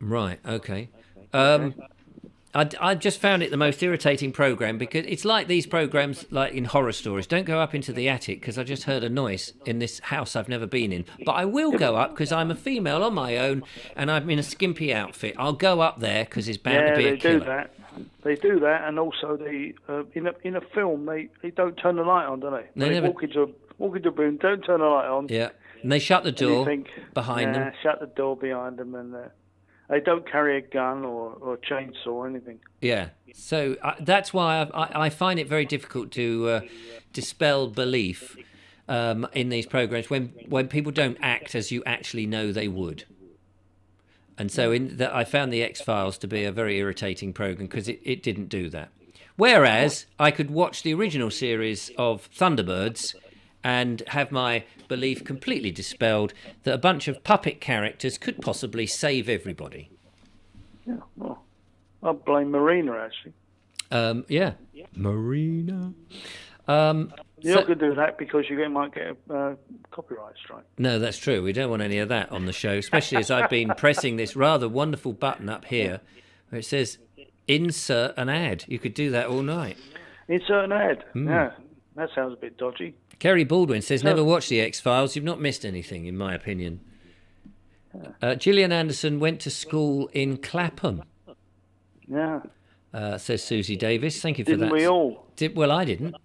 Right. Okay. I just found it the most irritating program because it's like these programs, like in horror stories. Don't go up into the attic because I just heard a noise in this house I've never been in. But I will go up because I'm a female on my own and I'm in a skimpy outfit. I'll go up there because it's bound to be a killer. They do that. They do that, and also they in a film they don't turn the light on, do they? They never walk into a room, don't turn the light on. Yeah, and they shut the door behind them. Shut the door behind them, and they don't carry a gun or a chainsaw or anything. Yeah, so that's why I find it very difficult to dispel belief in these programs when people don't act as you actually know they would. And so I found the X-Files to be a very irritating program because it didn't do that. Whereas I could watch the original series of Thunderbirds and have my belief completely dispelled that a bunch of puppet characters could possibly save everybody. Yeah, well, I blame Marina, actually. Yeah. Marina. You're not going to do that because you might get a copyright strike. No, that's true. We don't want any of that on the show, especially as I've been pressing this rather wonderful button up here where it says insert an ad. You could do that all night. Insert an ad? Yeah, that sounds a bit dodgy. Kerry Baldwin says, never watch the X-Files. You've not missed anything, in my opinion. Gillian Anderson went to school in Clapham. Yeah. Says Susie Davis. Thank you for that. Didn't we all? Well, I didn't.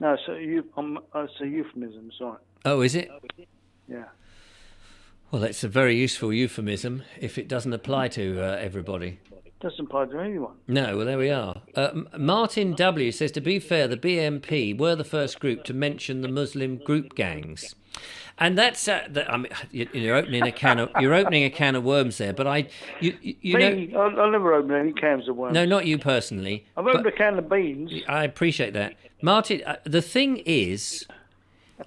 No, it's a euphemism, sorry. Oh, is it? Yeah. Well, it's a very useful euphemism if it doesn't apply to everybody. It doesn't apply to anyone. No, well, there we are. Martin W. says, to be fair, the BMP were the first group to mention the Muslim group gangs. And that's you're opening a can of worms there. But I never open any cans of worms. No, not you personally. I've opened a can of beans. I appreciate that, Martin. The thing is,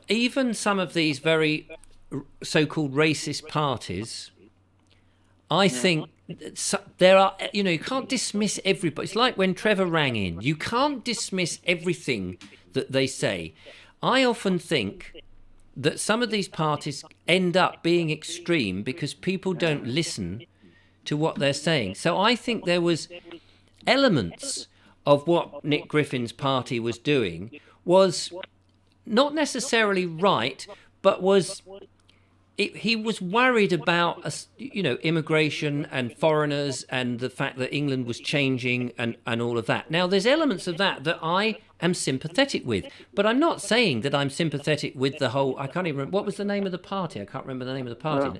even some of these very so-called racist parties, I think there are. You can't dismiss everybody. It's like when Trevor rang in. You can't dismiss everything that they say. I often think that some of these parties end up being extreme because people don't listen to what they're saying. So I think there was elements of what Nick Griffin's party was doing was not necessarily right, but he was worried about immigration and foreigners and the fact that England was changing and all of that. Now, there's elements of that I am sympathetic with, but I'm not saying that I'm sympathetic with the whole. I can't even remember what was the name of the party. I can't remember the name of the party.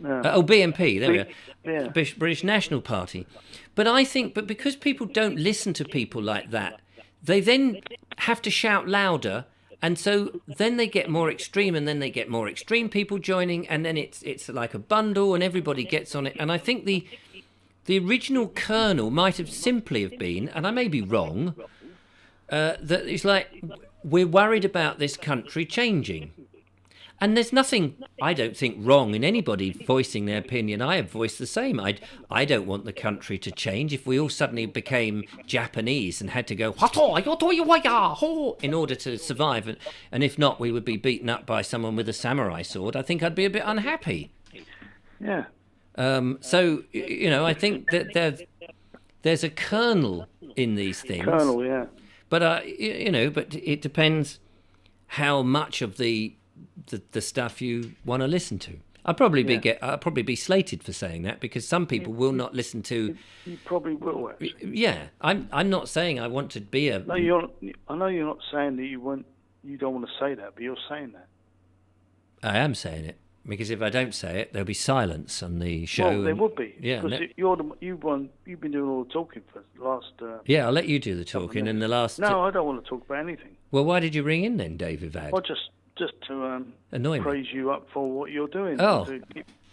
BNP. There we are. Yeah. British National Party. But I think, because people don't listen to people like that, they then have to shout louder. And so then they get more extreme, and then they get more extreme people joining, and then it's like a bundle, and everybody gets on it. And I think the original kernel might have simply have been, and I may be wrong, that it's like we're worried about this country changing. And there's nothing, I don't think, wrong in anybody voicing their opinion. I have voiced the same. I don't want the country to change. If we all suddenly became Japanese and had to go in order to survive, and if not, we would be beaten up by someone with a samurai sword, I think I'd be a bit unhappy. Yeah. So, I think that there's a kernel in these things. Kernel, yeah. But, but it depends how much of the stuff you want to listen to. I'll probably be slated for saying that because some people will not listen to. You probably will. Actually. Yeah, I'm not saying I want to be a. No, I know you're not saying that you don't want to say that, but you're saying that. I am saying it because if I don't say it, there'll be silence on the show. Well, there would be. Yeah, because you've been doing all the talking for the last. Yeah, I'll let you do the talking in the last. No, I don't want to talk about anything. Well, why did you ring in then, David Vad? Well, just to praise you up for what you're doing. Oh.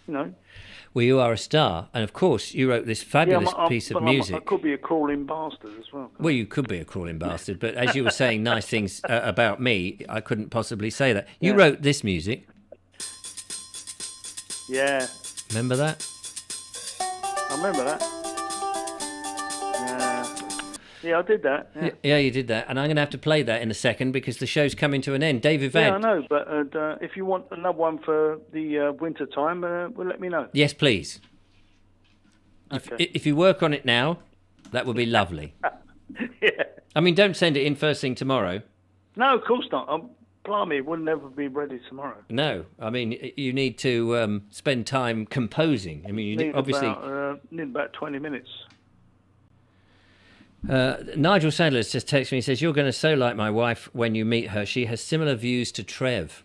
Well, you are a star. And, of course, you wrote this fabulous piece of music. I could be a crawling bastard as well. Well, you could be a crawling bastard. But as you were saying nice things about me, I couldn't possibly say that. You wrote this music. Yeah. Remember that? I remember that. Yeah. Yeah, I did that. Yeah, you did that. And I'm going to have to play that in a second because the show's coming to an end. David Van. Yeah, I know, but if you want another one for the winter time, well, let me know. Yes, please. Okay. If you work on it now, that would be lovely. Yeah. I mean, don't send it in first thing tomorrow. No, of course not. Blimey, it will never be ready tomorrow. No, I mean, you need to spend time composing. I mean, you need obviously... need about 20 minutes. Nigel Sandler's just texted me and says, you're going to so like my wife when you meet her. She has similar views to Trev.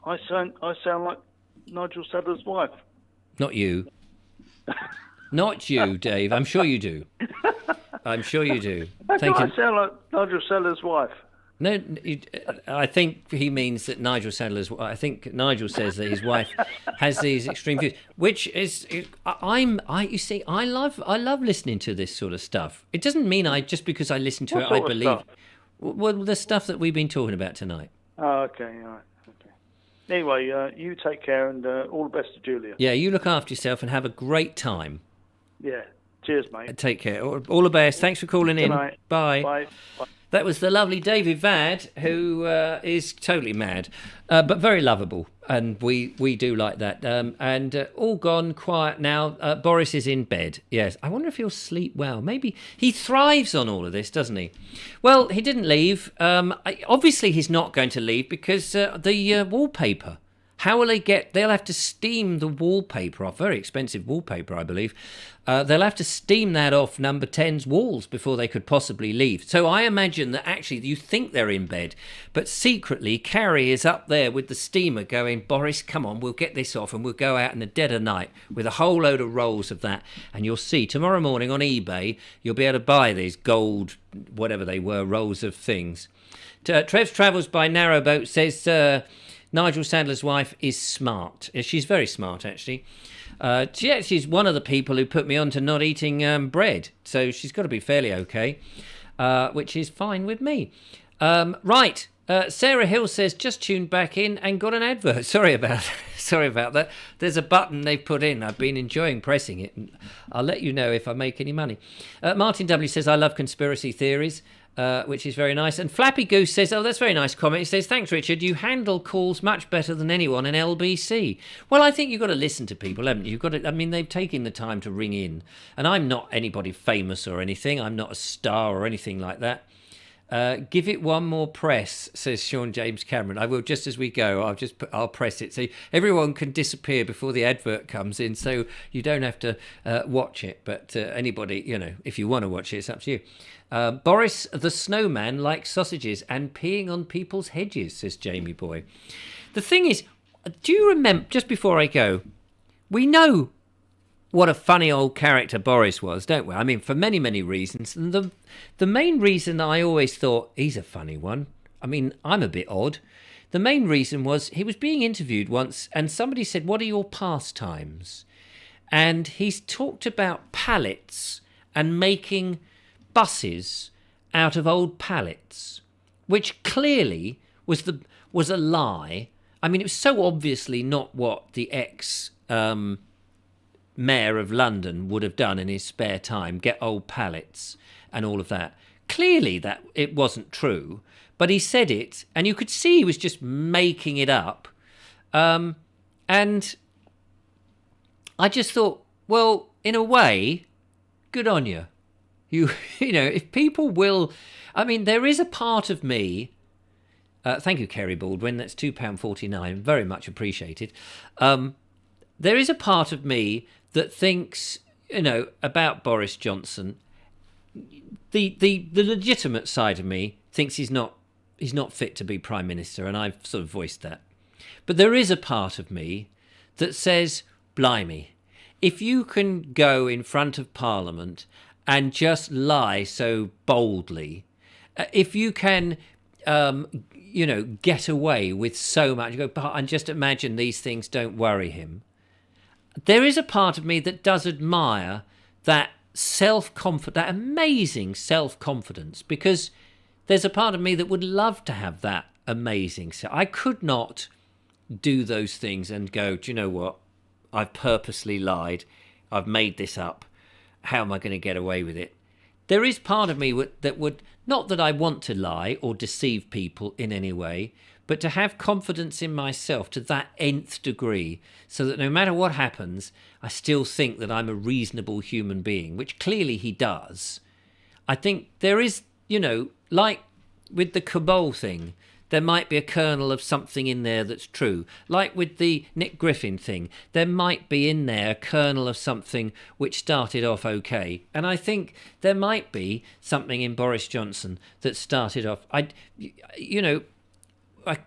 I sound like Nigel Sadler's wife. Not you. Not you, Dave. I'm sure you do. I'm sure you do. Thank you. I sound like Nigel Sadler's wife. No, I think he means that Nigel Sadler's... I think Nigel says that his wife has these extreme views, which is... You see, I love listening to this sort of stuff. It doesn't mean just because I listen to it, I believe... Stuff? Well, the stuff that we've been talking about tonight. Oh, okay, all right. Okay. Anyway, you take care and all the best to Julia. Yeah, you look after yourself and have a great time. Yeah. Cheers, mate. Take care. All the best. Thanks for calling in. Good night. Bye. Bye. That was the lovely David Vad, who is totally mad, but very lovable, and we do like that. And all gone quiet now. Boris is in bed. Yes, I wonder if he'll sleep well. Maybe he thrives on all of this, doesn't he? Well, he didn't leave. Obviously, he's not going to leave because the wallpaper. How will they get... They'll have to steam the wallpaper off. Very expensive wallpaper, I believe. They'll have to steam that off number 10's walls before they could possibly leave. So I imagine that actually you think they're in bed, but secretly Carrie is up there with the steamer going, Boris, come on, we'll get this off and we'll go out in the dead of night with a whole load of rolls of that. And you'll see tomorrow morning on eBay, you'll be able to buy these gold, whatever they were, rolls of things. Trev's Travels by Narrowboat says... Nigel Sandler's wife is smart. She's very smart, actually. She's one of the people who put me on to not eating bread. So she's got to be fairly okay, which is fine with me. Right. Sarah Hill says, just tuned back in and got an advert. Sorry about that. There's a button they've put in. I've been enjoying pressing it. I'll let you know if I make any money. Martin W. says, I love conspiracy theories. Which is very nice. And Flappy Goose says, oh, that's a very nice comment. He says, thanks, Richard. You handle calls much better than anyone in LBC. Well, I think you've got to listen to people, haven't you? They've taken the time to ring in. And I'm not anybody famous or anything. I'm not a star or anything like that. Give it one more press, says Sean James Cameron. I will just as we go. I'll press it so everyone can disappear before the advert comes in, so you don't have to watch it. But anybody, if you want to watch it, it's up to you. Boris the Snowman likes sausages and peeing on people's hedges, says Jamie Boy. The thing is, do you remember, just before I go, we know what a funny old character Boris was, don't we? I mean, for many, many reasons. And the main reason I always thought, he's a funny one. I mean, I'm a bit odd. The main reason was he was being interviewed once and somebody said, what are your pastimes? And he's talked about pallets and making buses out of old pallets, which clearly was a lie. I mean, it was so obviously not what the Mayor of London would have done in his spare time, get old pallets and all of that. Clearly that it wasn't true, but he said it, and you could see he was just making it up. And I just thought, well, in a way, good on you. You know, if people will... I mean, there is a part of me... thank you, Kerry Baldwin. That's £2.49. Very much appreciated. There is a part of me that thinks, about Boris Johnson. The legitimate side of me thinks he's not fit to be Prime Minister, and I've sort of voiced that. But there is a part of me that says, blimey, if you can go in front of Parliament and just lie so boldly, if you can, get away with so much, and just imagine these things don't worry him. There is a part of me that does admire that that amazing self-confidence, because there's a part of me that would love to have that amazing. I could not do those things and go, do you know what? I've purposely lied. I've made this up. How am I going to get away with it? there is part of me that would, not that I want to lie or deceive people in any way, but to have confidence in myself to that nth degree, so that no matter what happens, I still think that I'm a reasonable human being, which clearly he does. I think there is, like with the Cabal thing, there might be a kernel of something in there that's true. Like with the Nick Griffin thing, there might be in there a kernel of something which started off okay. And I think there might be something in Boris Johnson that started off... I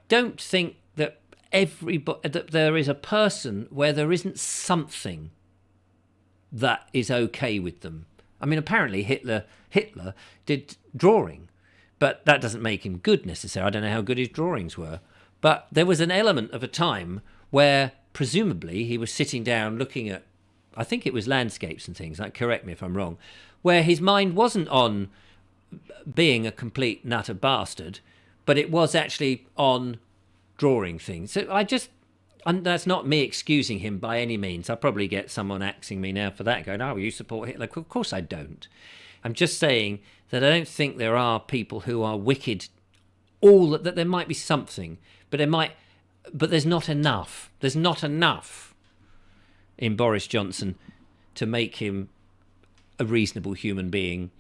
don't think that that there is a person where there isn't something that is okay with them. I mean, apparently Hitler did drawing, but that doesn't make him good necessarily. I don't know how good his drawings were. But there was an element of a time where presumably he was sitting down looking at, I think it was landscapes and things, like, correct me if I'm wrong, where his mind wasn't on being a complete nutter bastard, but it was actually on drawing things. So and that's not me excusing him by any means. I'll probably get someone axing me now for that, going, oh, you support Hitler. Of course I don't. I'm just saying that I don't think there are people who are wicked, that there might be something, but there's not enough. There's not enough in Boris Johnson to make him a reasonable human being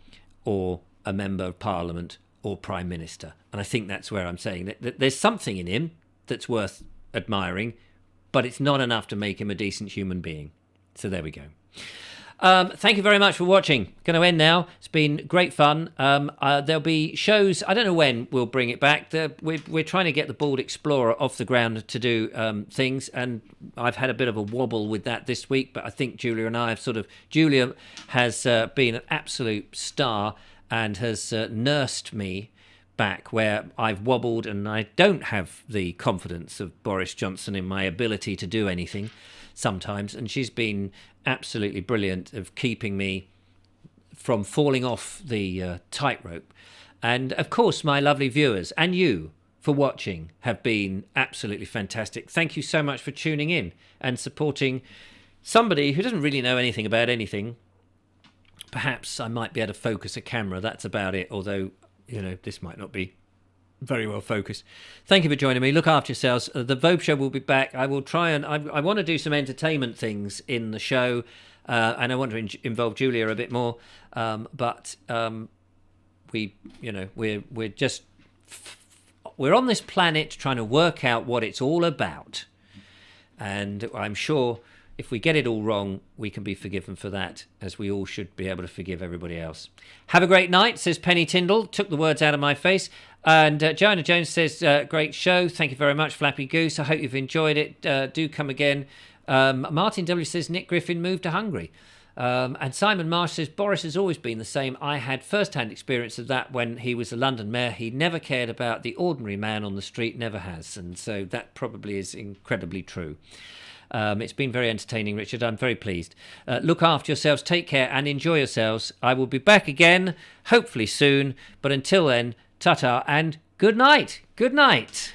or a member of Parliament or Prime Minister. And I think that's where I'm saying that there's something in him that's worth admiring, but it's not enough to make him a decent human being. So there we go. Thank you very much for watching. Going to end now. It's been great fun. There'll be shows. I don't know when we'll bring it back. We're trying to get the Bald Explorer off the ground to do things, and I've had a bit of a wobble with that this week, but I think Julia and I have Julia has been an absolute star and has nursed me back where I've wobbled, and I don't have the confidence of Boris Johnson in my ability to do anything sometimes, and she's been absolutely brilliant of keeping me from falling off the tightrope. And of course my lovely viewers and you for watching have been absolutely fantastic. Thank you so much for tuning in and supporting somebody who doesn't really know anything about anything. Perhaps I might be able to focus a camera, that's about it, although this might not be very well focused. Thank you for joining me. Look after yourselves. The Vobes Show will be back. I will try and I want to do some entertainment things in the show, and I want to involve Julia a bit more. But we're on this planet trying to work out what it's all about, and I'm sure if we get it all wrong, we can be forgiven for that, as we all should be able to forgive everybody else. Have a great night, says Penny Tyndall. Took the words out of my face. And Joanna Jones says, great show. Thank you very much, Flappy Goose. I hope you've enjoyed it. Do come again. Martin W. says, Nick Griffin moved to Hungary. And Simon Marsh says, Boris has always been the same. I had first-hand experience of that when he was a London mayor. He never cared about the ordinary man on the street, never has. And so that probably is incredibly true. It's been very entertaining, Richard. I'm very pleased. Look after yourselves, take care, and enjoy yourselves. I will be back again, hopefully soon. But until then, ta-ta and good night. Good night.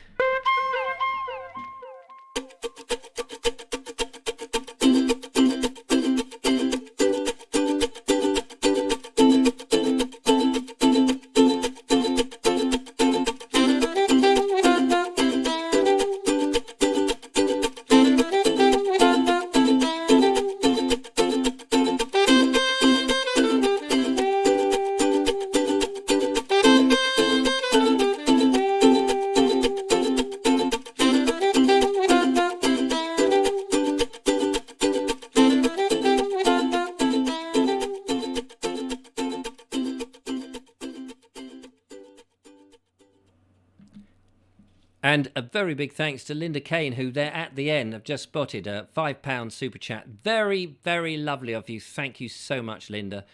And a very big thanks to Linda Kane, who there at the end have just spotted a £5 super chat. Very, very lovely of you. Thank you so much, Linda,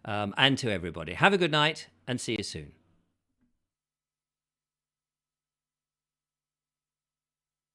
and to everybody. Have a good night and see you soon.